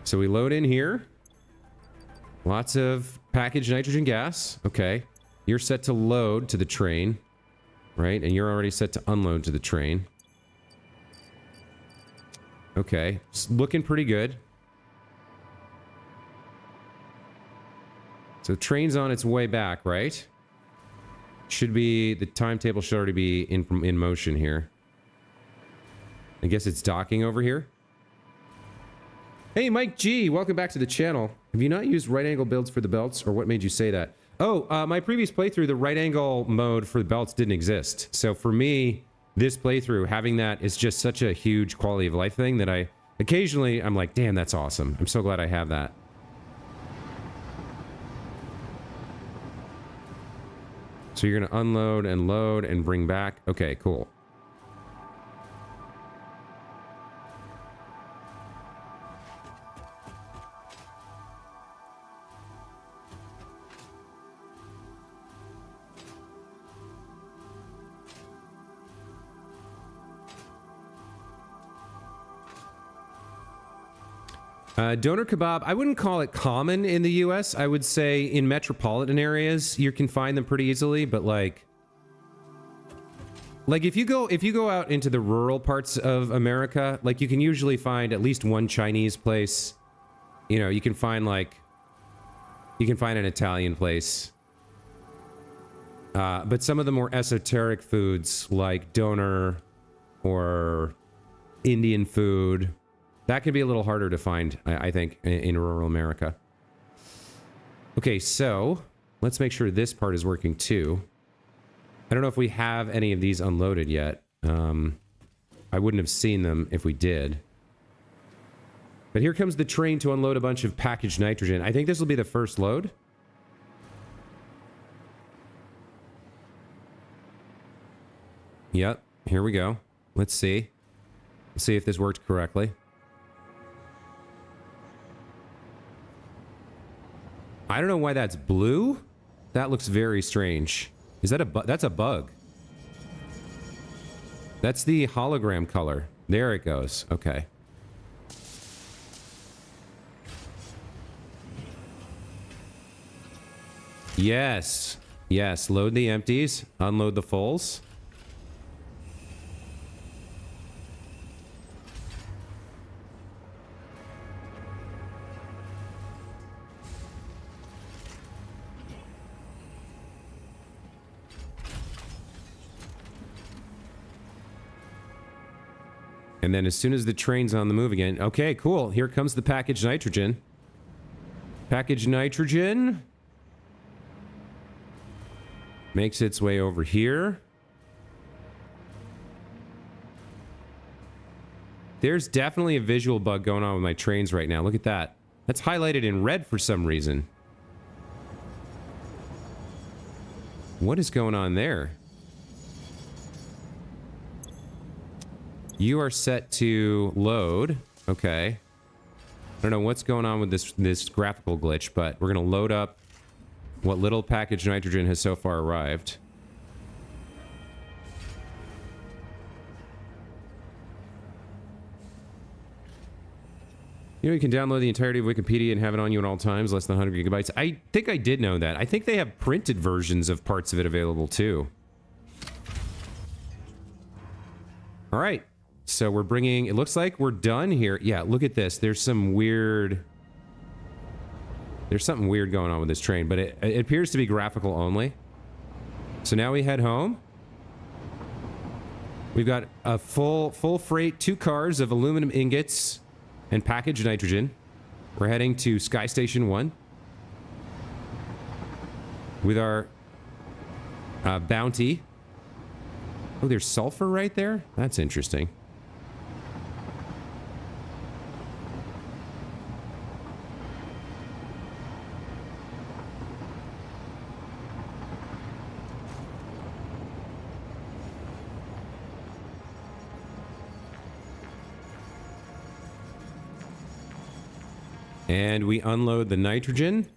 So we load in here. Lots of packaged nitrogen gas. Okay. You're set to load to the train, right? And you're already set to unload to the train. Okay, it's looking pretty good. So the train's on its way back, right? Should be, the timetable should already be in motion here. I guess it's docking over here. Hey, Mike G, welcome back to the channel. Have you not used right angle builds for the belts, or what made you say that? Oh, my previous playthrough, the right angle mode for the belts didn't exist. So for me, this playthrough, having that is just such a huge quality of life thing that I'm like, damn, that's awesome. I'm so glad I have that. So you're going to unload and load and bring back. Okay, cool. Doner kebab, I wouldn't call it common in the US. I would say in metropolitan areas, you can find them pretty easily, but like if you go out into the rural parts of America, like you can usually find at least one Chinese place. You know, you can find an Italian place. But some of the more esoteric foods like doner or Indian food, that can be a little harder to find, I think, in rural America. Okay, so let's make sure this part is working too. I don't know if we have any of these unloaded yet. I wouldn't have seen them if we did. But here comes the train to unload a bunch of packaged nitrogen. I think this will be the first load. Yep, here we go. Let's see. Let's see if this worked correctly. I don't know why that's blue. That looks very strange. Is that a bug? That's a bug. That's the hologram color. There it goes. Okay. Yes. Yes. Load the empties. Unload the fulls. And then as soon as the train's on the move again... Okay, cool. Here comes the packaged nitrogen. Packaged nitrogen... makes its way over here. There's definitely a visual bug going on with my trains right now. Look at that. That's highlighted in red for some reason. What is going on there? You are set to load. Okay. I don't know what's going on with this graphical glitch, but we're going to load up what little packaged nitrogen has so far arrived. You know, you can download the entirety of Wikipedia and have it on you at all times, less than 100 gigabytes. I think I did know that. I think they have printed versions of parts of it available, too. All right. So we're bringing... It looks like we're done here. Yeah, look at this. There's some weird... There's something weird going on with this train, but it appears to be graphical only. So now we head home. We've got a full freight, 2 cars of aluminum ingots and packaged nitrogen. We're heading to Sky Station 1 with our bounty. Oh, there's sulfur right there? That's interesting. And we unload the nitrogen.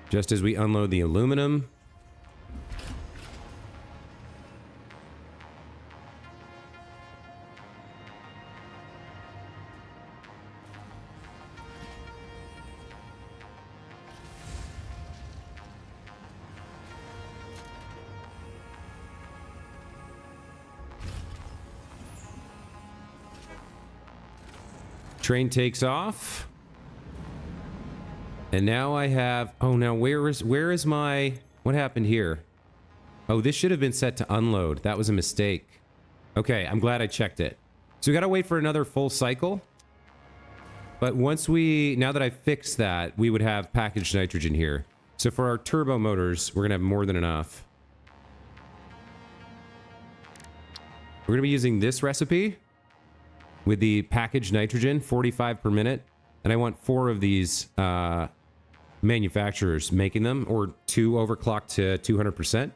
Just as we unload the aluminum. Train takes off. And now I have... Oh, now where is my... What happened here? Oh, this should have been set to unload. That was a mistake. Okay, I'm glad I checked it. So we gotta wait for another full cycle. But once we... Now that I fixed that, we would have packaged nitrogen here. So for our turbo motors, we're gonna have more than enough. We're gonna be using this recipe with the packaged nitrogen, 45 per minute. And I want 4 of these manufacturers making them, or 2 overclocked to 200%.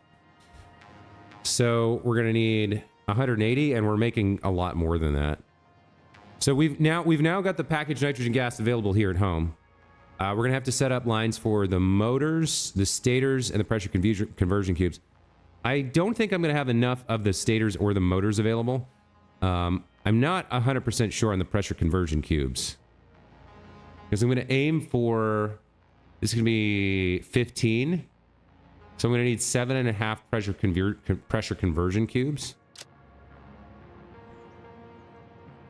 So we're gonna need 180, and we're making a lot more than that. So we've now got the packaged nitrogen gas available here at home. We're gonna have to set up lines for the motors, the stators, and the pressure conversion cubes. I don't think I'm gonna have enough of the stators or the motors available. I'm not 100% sure on the pressure conversion cubes. Because I'm going to aim for... This is going to be 15. So I'm going to need 7.5 pressure conversion cubes.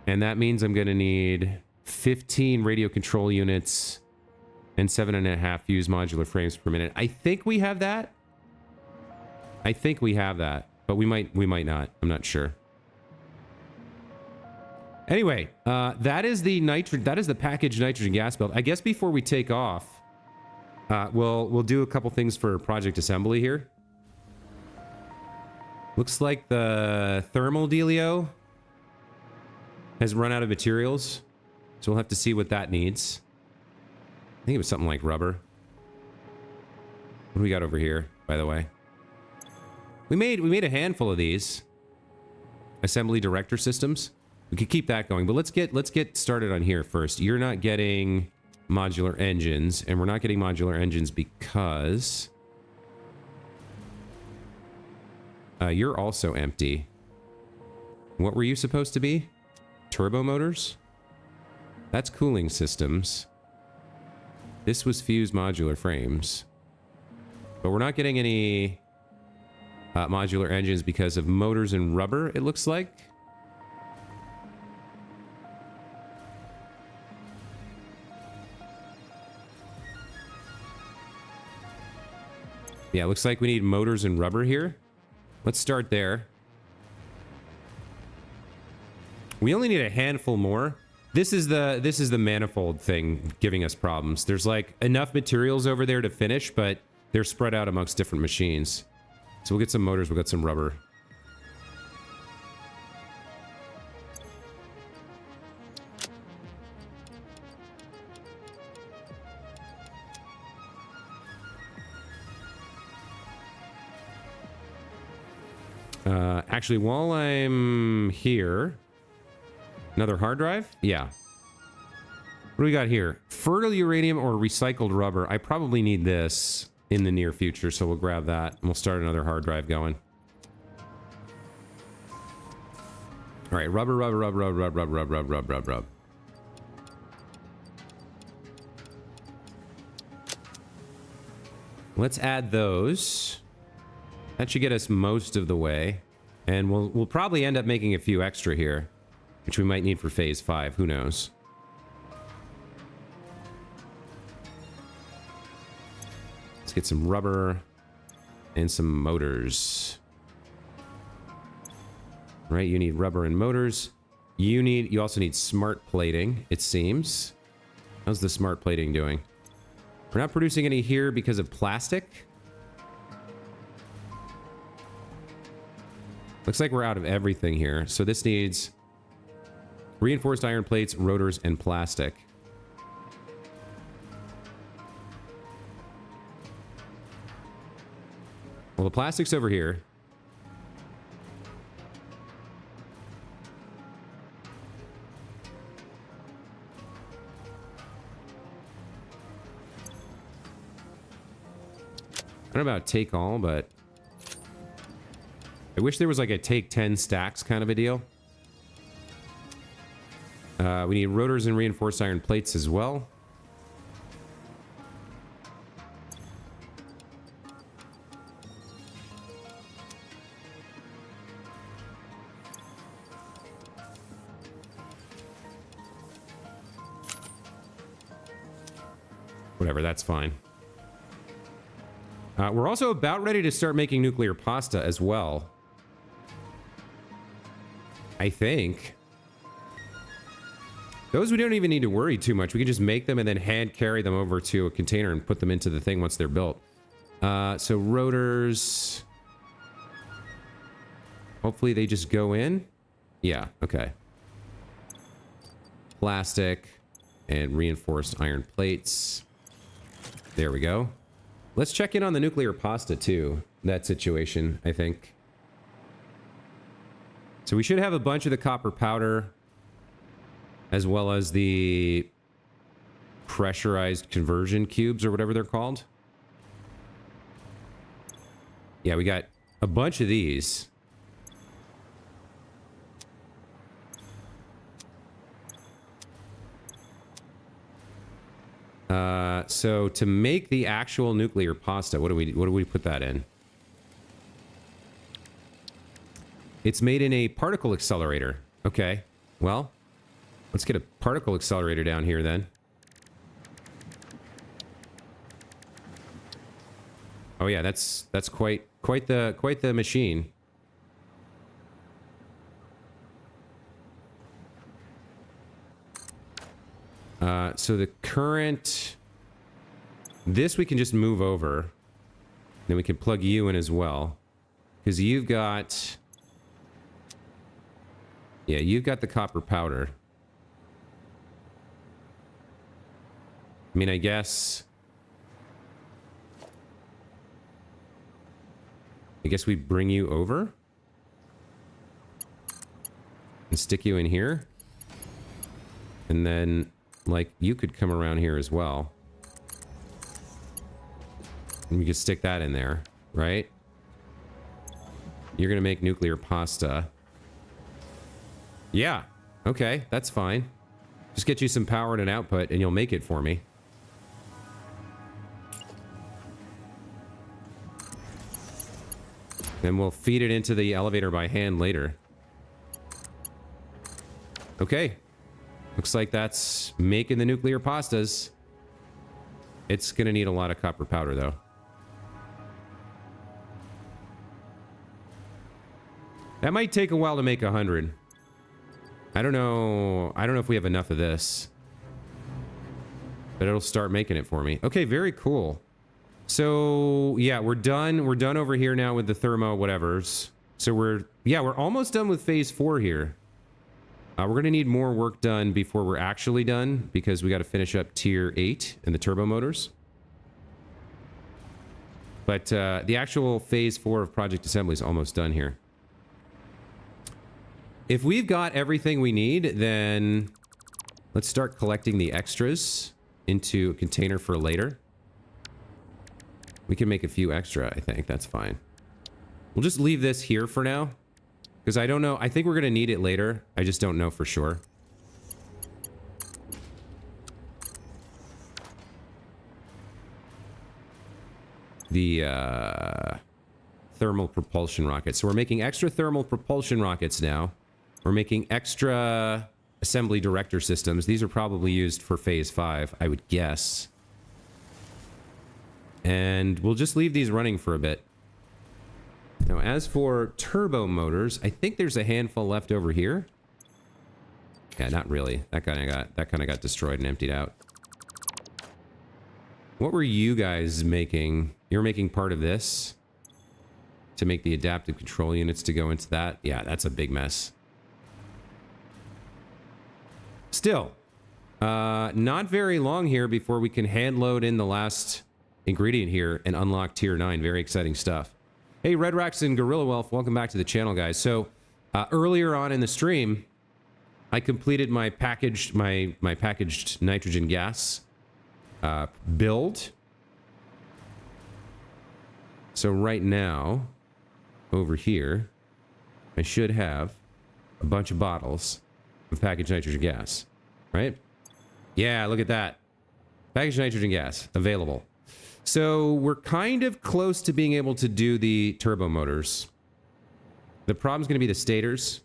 And that means I'm going to need 15 radio control units and 7.5 fuse modular frames per minute. I think we have that. I think we have that. But we might not. I'm not sure. Anyway, that is the packaged nitrogen gas build. I guess before we take off, we'll do a couple things for project assembly here. Looks like the thermal dealio has run out of materials, so we'll have to see what that needs. I think it was something like rubber. What do we got over here, by the way? We made a handful of these assembly director systems. We could keep that going, but let's get started on here first. You're not getting modular engines, and we're not getting modular engines because you're also empty. What were you supposed to be? Turbo motors? That's cooling systems. This was fused modular frames. But we're not getting any modular engines because of motors and rubber, it looks like. Yeah, looks like we need motors and rubber here. Let's start there. We only need a handful more. This is the manifold thing giving us problems. There's like enough materials over there to finish, but they're spread out amongst different machines. So we'll get some motors, we'll get some rubber. Actually, while I'm here... Another hard drive? Yeah. What do we got here? Fertile uranium or recycled rubber. I probably need this in the near future, so we'll grab that. And we'll start another hard drive going. Alright, rubber. Let's add those. That should get us most of the way. And we'll probably end up making a few extra here, which we might need for phase 5. Who knows? Let's get some rubber and some motors. Right, you need rubber and motors. You also need smart plating, it seems. How's the smart plating doing? We're not producing any here because of plastic. Looks like we're out of everything here. So this needs reinforced iron plates, rotors, and plastic. Well, the plastic's over here. I don't know about take all, but I wish there was like a take 10 stacks kind of a deal. We need rotors and reinforced iron plates as well. Whatever, that's fine. We're also about ready to start making nuclear pasta as well. I think. Those we don't even need to worry too much. We can just make them and then hand carry them over to a container and put them into the thing once they're built. So rotors... Hopefully they just go in. Yeah, okay. Plastic and reinforced iron plates. There we go. Let's check in on the nuclear pasta too. That situation, I think. So we should have a bunch of the copper powder, as well as the pressurized conversion cubes or whatever they're called. Yeah, we got a bunch of these. So to make the actual nuclear pasta, what do we put that in? It's made in a particle accelerator. Okay, well, let's get a particle accelerator down here then. Oh yeah, that's quite the machine. So the current, this we can just move over. Then we can plug you in as well, because you've got, yeah, you've got the copper powder. I mean, I guess we bring you over. And stick you in here. And then, like, you could come around here as well. And we could stick that in there, right? You're gonna make nuclear pasta. Yeah, okay, that's fine. Just get you some power and an output, and you'll make it for me. Then we'll feed it into the elevator by hand later. Okay. Looks like that's making the nuclear pastas. It's gonna need a lot of copper powder, though. That might take a while to make 100. I don't know if we have enough of this. But it'll start making it for me. Okay, very cool. So, yeah, we're done. We're done over here now with the thermo whatevers. So we're almost done with phase 4 here. We're going to need more work done before we're actually done, because we got to finish up tier 8 and the turbo motors. But the actual phase 4 of project assembly is almost done here. If we've got everything we need, then let's start collecting the extras into a container for later. We can make a few extra, I think. That's fine. We'll just leave this here for now. Because I don't know. I think we're going to need it later. I just don't know for sure. The thermal propulsion rockets. So we're making extra thermal propulsion rockets now. We're making extra assembly director systems. These are probably used for phase 5, I would guess. And we'll just leave these running for a bit. Now, as for turbo motors, I think there's a handful left over here. Yeah, not really. That kind of got destroyed and emptied out. What were you guys making? You're making part of this to make the adaptive control units to go into that. Yeah, that's a big mess. Still, not very long here before we can hand load in the last ingredient here and unlock tier 9. Very exciting stuff. Hey, Red Rax and Gorilla Wealth, welcome back to the channel, guys. So earlier on in the stream, I completed my packaged nitrogen gas build. So right now, over here, I should have a bunch of bottles of packaged nitrogen gas, right? Yeah, look at that. Packaged nitrogen gas available. So we're kind of close to being able to do the turbo motors. The problem's going to be the stators.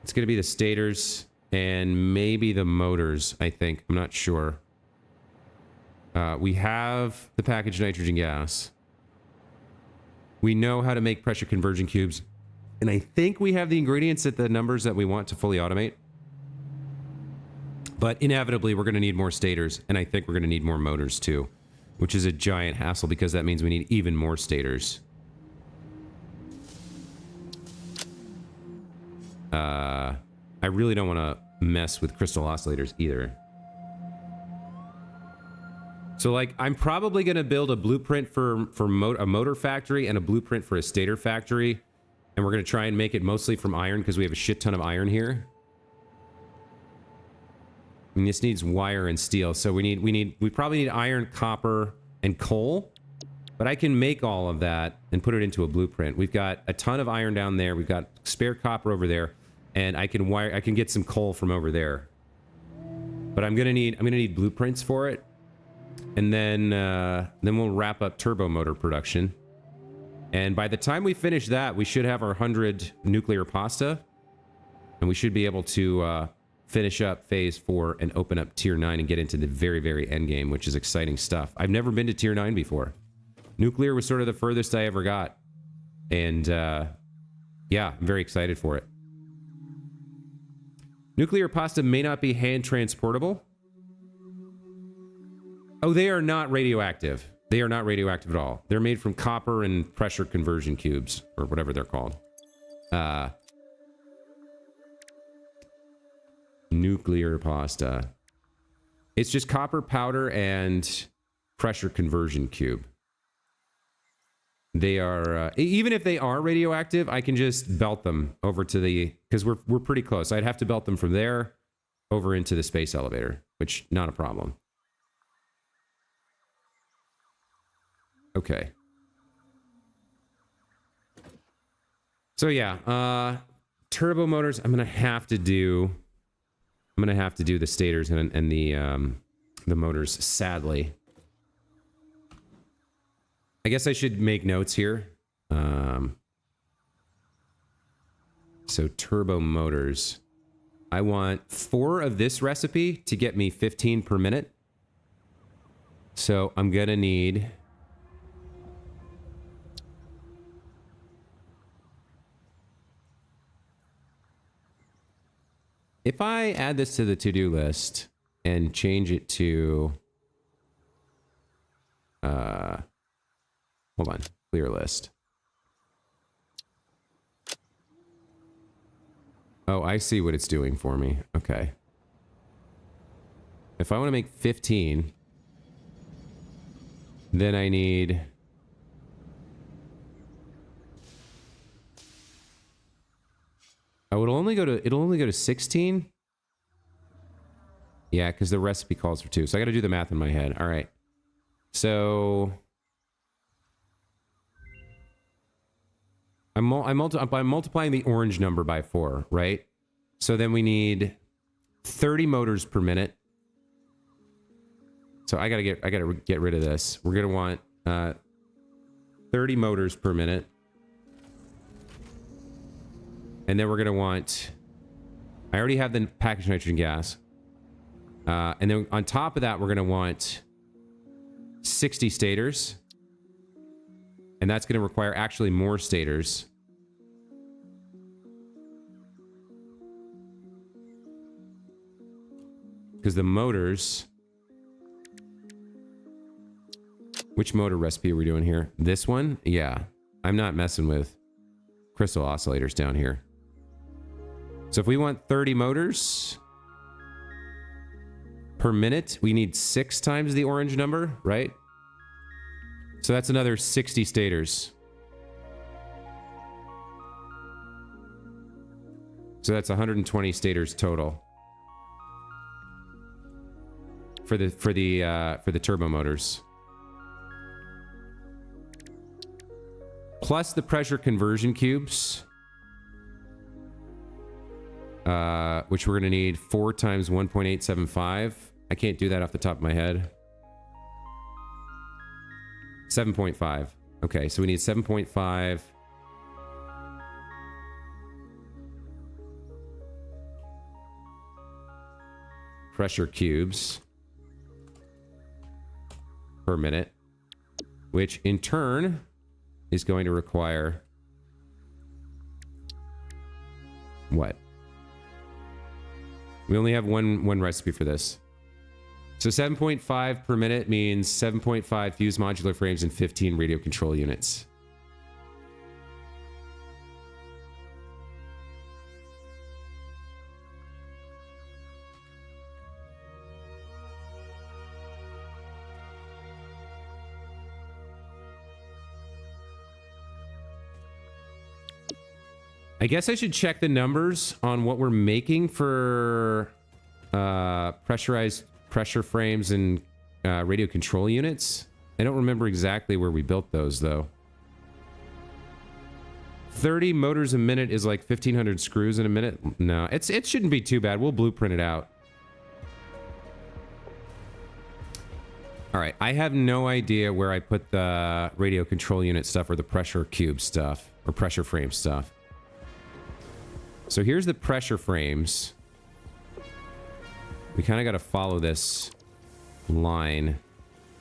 It's going to be the stators and maybe the motors, I think. I'm not sure. We have the packaged nitrogen gas. We know how to make pressure conversion cubes. And I think we have the ingredients at the numbers that we want to fully automate. But inevitably, we're going to need more stators, and I think we're going to need more motors too, which is a giant hassle because that means we need even more stators. I really don't want to mess with crystal oscillators either. So, like, I'm probably going to build a blueprint for a motor factory and a blueprint for a stator factory, and we're going to try and make it mostly from iron because we have a shit ton of iron here. And this needs wire and steel, so we probably need iron, copper, and coal. But I can make all of that and put it into a blueprint. We've got a ton of iron down there. We've got spare copper over there, and I can get some coal from over there. But I'm gonna need blueprints for it, and then we'll wrap up turbo motor production. And by the time we finish that, we should have our 100 nuclear pasta, and we should be able to finish up phase 4 and open up tier 9 and get into the very, very end game, which is exciting stuff. I've never been to tier 9 before. Nuclear was sort of the furthest I ever got. And yeah, I'm very excited for it. Nuclear pasta may not be hand transportable. Oh, they are not radioactive. They are not radioactive at all. They're made from copper and pressure conversion cubes, or whatever they're called. Nuclear pasta. It's just copper powder and pressure conversion cube. they are even if they are radioactive, I can just belt them over to the, because we're pretty close. I'd have to belt them from there over into the space elevator, which not a problem. Okay. So yeah, turbo motors. I'm gonna have to do the stators and the motors. Sadly, I guess I should make notes here. So turbo motors. I want 4 of this recipe to get me 15 per minute. So I'm gonna need. If I add this to the to-do list and change it to, hold on, clear list. Oh, I see what it's doing for me. Okay. If I want to make 15, then I need... Oh, it'll only go to 16? Yeah, because the recipe calls for 2. So I got to do the math in my head. All right. So I'm multiplying the orange number by 4, right? So then we need 30 motors per minute. So I gotta get rid of this. We're gonna want 30 motors per minute. And then we're going to want... I already have the packaged nitrogen gas. And then on top of that, we're going to want 60 stators. And that's going to require actually more stators. Because the motors... Which motor recipe are we doing here? This one? Yeah. I'm not messing with crystal oscillators down here. So if we want 30 motors per minute, we need 6 times the orange number, right? So that's another 60 stators. So that's 120 stators total for the turbo motors. Plus the pressure conversion cubes. Which we're going to need 4 times 1.875. I can't do that off the top of my head. 7.5. Okay, so we need 7.5. Pressure cubes per minute, which in turn is going to require what? We only have one recipe for this. So 7.5 per minute means 7.5 fused modular frames and 15 radio control units. I guess I should check the numbers on what we're making for pressurized pressure frames and radio control units. I don't remember exactly where we built those, though. 30 motors a minute is like 1,500 screws in a minute. No, it shouldn't be too bad. We'll blueprint it out. All right, I have no idea where I put the radio control unit stuff or the pressure cube stuff or pressure frame stuff. So here's the pressure frames. We kind of got to follow this line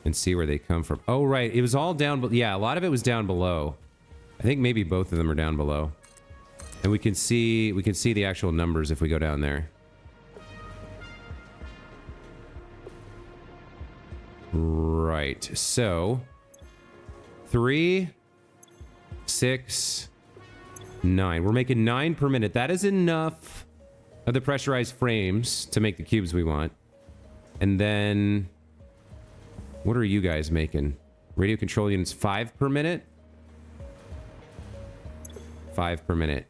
and see where they come from. Oh, right. It was all down. Yeah, a lot of it was down below. I think maybe both of them are down below. And we can see the actual numbers if we go down there. Right. So 3, 6, 9. We're making 9 per minute. That is enough of the pressurized frames to make the cubes we want. And then what are you guys making? Radio control units 5 per minute? 5 per minute.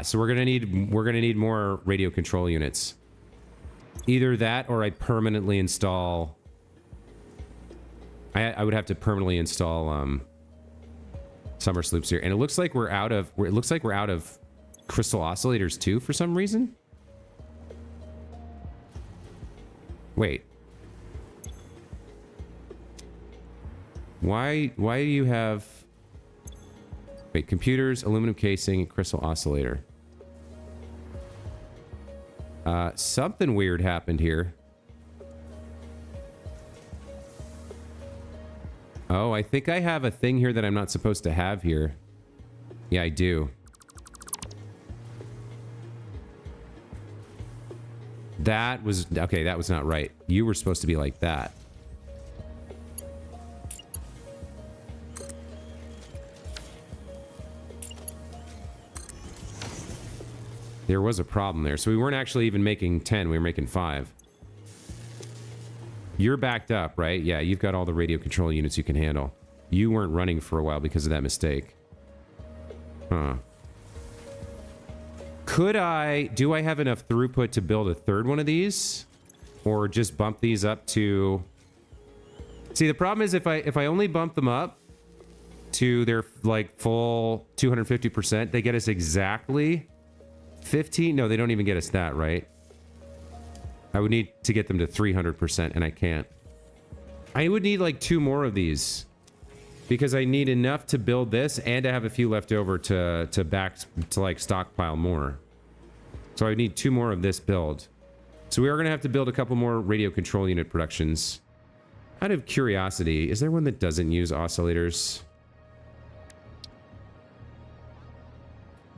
So we're gonna need more radio control units. Either that, or I permanently install. I would have to permanently install summer sloops here, and it looks like we're out of. It looks like we're out of crystal oscillators too for some reason. Wait. Why do you have... Wait, computers, aluminum casing, crystal oscillator. Something weird happened here. Oh, I think I have a thing here that I'm not supposed to have here. Yeah, I do. That was... Okay, that was not right. You were supposed to be like that. There was a problem there. So we weren't actually even making 10. We were making 5. You're backed up, right? Yeah, you've got all the radio control units you can handle. You weren't running for a while because of that mistake. Huh. Could I... Do I have enough throughput to build a third one of these? Or just bump these up to... See, the problem is if I only bump them up to their, like, full 250%, they get us exactly... 15? No, they don't even get us that, right? I would need to get them to 300%, and I can't. I would need, like, 2 more of these. Because I need enough to build this, and to have a few left over to like, stockpile more. So I would need 2 more of this build. So we are going to have to build a couple more radio control unit productions. Out of curiosity, is there one that doesn't use oscillators?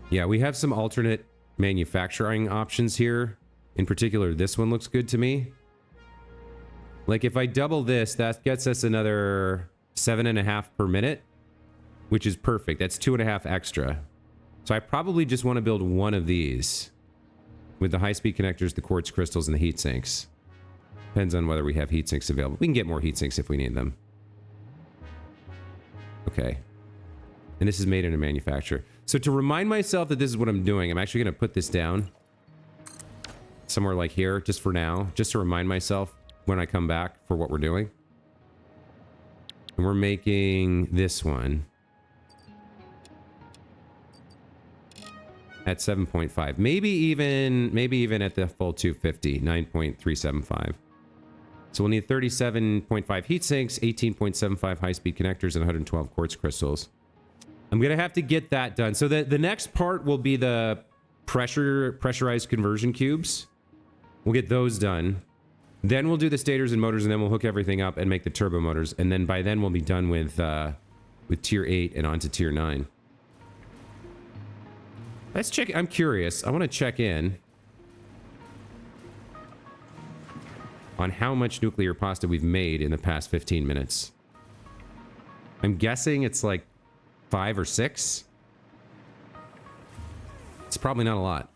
Yeah, we have some alternate manufacturing options here. In particular, this one looks good to me. Like, if I double this, that gets us another 7.5 per minute, which is perfect. That's 2.5 extra. So I probably just want to build one of these with the high-speed connectors, the quartz crystals, and the heat sinks. Depends on whether we have heat sinks available. We can get more heat sinks if we need them. Okay. And this is made in a manufacturer. So to remind myself that this is what I'm doing, I'm actually going to put this down somewhere like here, just for now, just to remind myself when I come back for what we're doing. And we're making this one at 7.5, maybe even at the full 250, 9.375. So we'll need 37.5 heat sinks, 18.75 high-speed connectors, and 112 quartz crystals. I'm gonna have to get that done. So the next part will be the pressurized conversion cubes. We'll get those done. Then we'll do the stators and motors, and then we'll hook everything up and make the turbo motors. And then by then we'll be done with tier 8 and on to tier 9. Let's check. I'm curious. I want to check in on how much nuclear pasta we've made in the past 15 minutes. I'm guessing it's like 5 or 6. It's probably not a lot.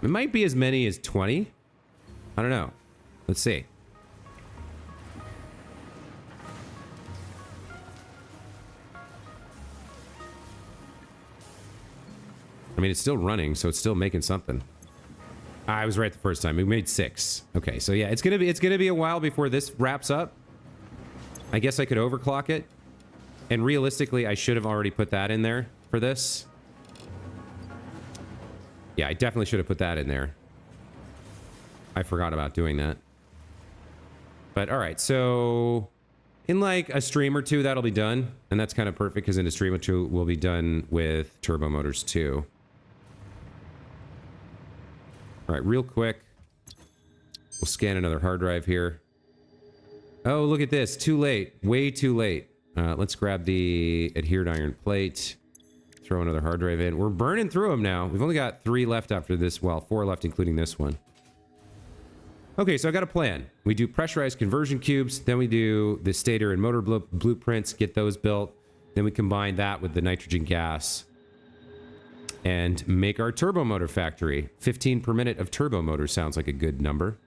It might be as many as 20. I don't know. Let's see. I mean, it's still running, so it's still making something. I was right the first time. We made 6. Okay, so yeah, it's gonna be a while before this wraps up. I guess I could overclock it. And realistically, I should have already put that in there for this. Yeah, I definitely should have put that in there. I forgot about doing that. But all right, so in like a stream or two, that'll be done. And that's kind of perfect because in a stream or two, we'll be done with turbo motors too. All right, real quick. We'll scan another hard drive here. Oh, look at this. Too late. Way too late. Let's grab the adhered iron plate. Throw another hard drive in. We're burning through them now. We've only got 3 left after this. Well, 4 left, including this one. Okay, so I got a plan. We do pressurized conversion cubes. Then we do the stator and motor blueprints, get those built. Then we combine that with the nitrogen gas and make our turbo motor factory. 15 per minute of turbo motors sounds like a good number.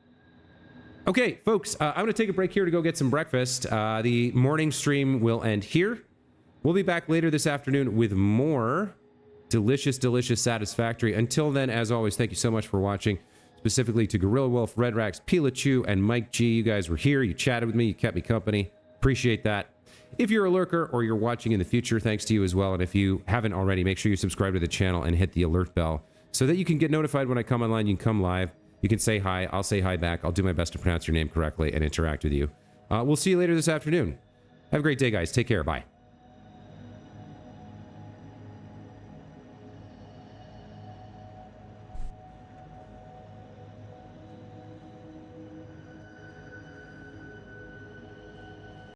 Okay, folks, I'm going to take a break here to go get some breakfast. The morning stream will end here. We'll be back later this afternoon with more delicious, delicious Satisfactory. Until then, as always, thank you so much for watching. Specifically to Gorilla Wolf, Red Rax, Pila Chew, and Mike G. You guys were here. You chatted with me. You kept me company. Appreciate that. If you're a lurker or you're watching in the future, thanks to you as well. And if you haven't already, make sure you subscribe to the channel and hit the alert bell so that you can get notified when I come online. You can come live. You can say hi. I'll say hi back. I'll do my best to pronounce your name correctly and interact with you. We'll see you later this afternoon. Have a great day, guys. Take care. Bye.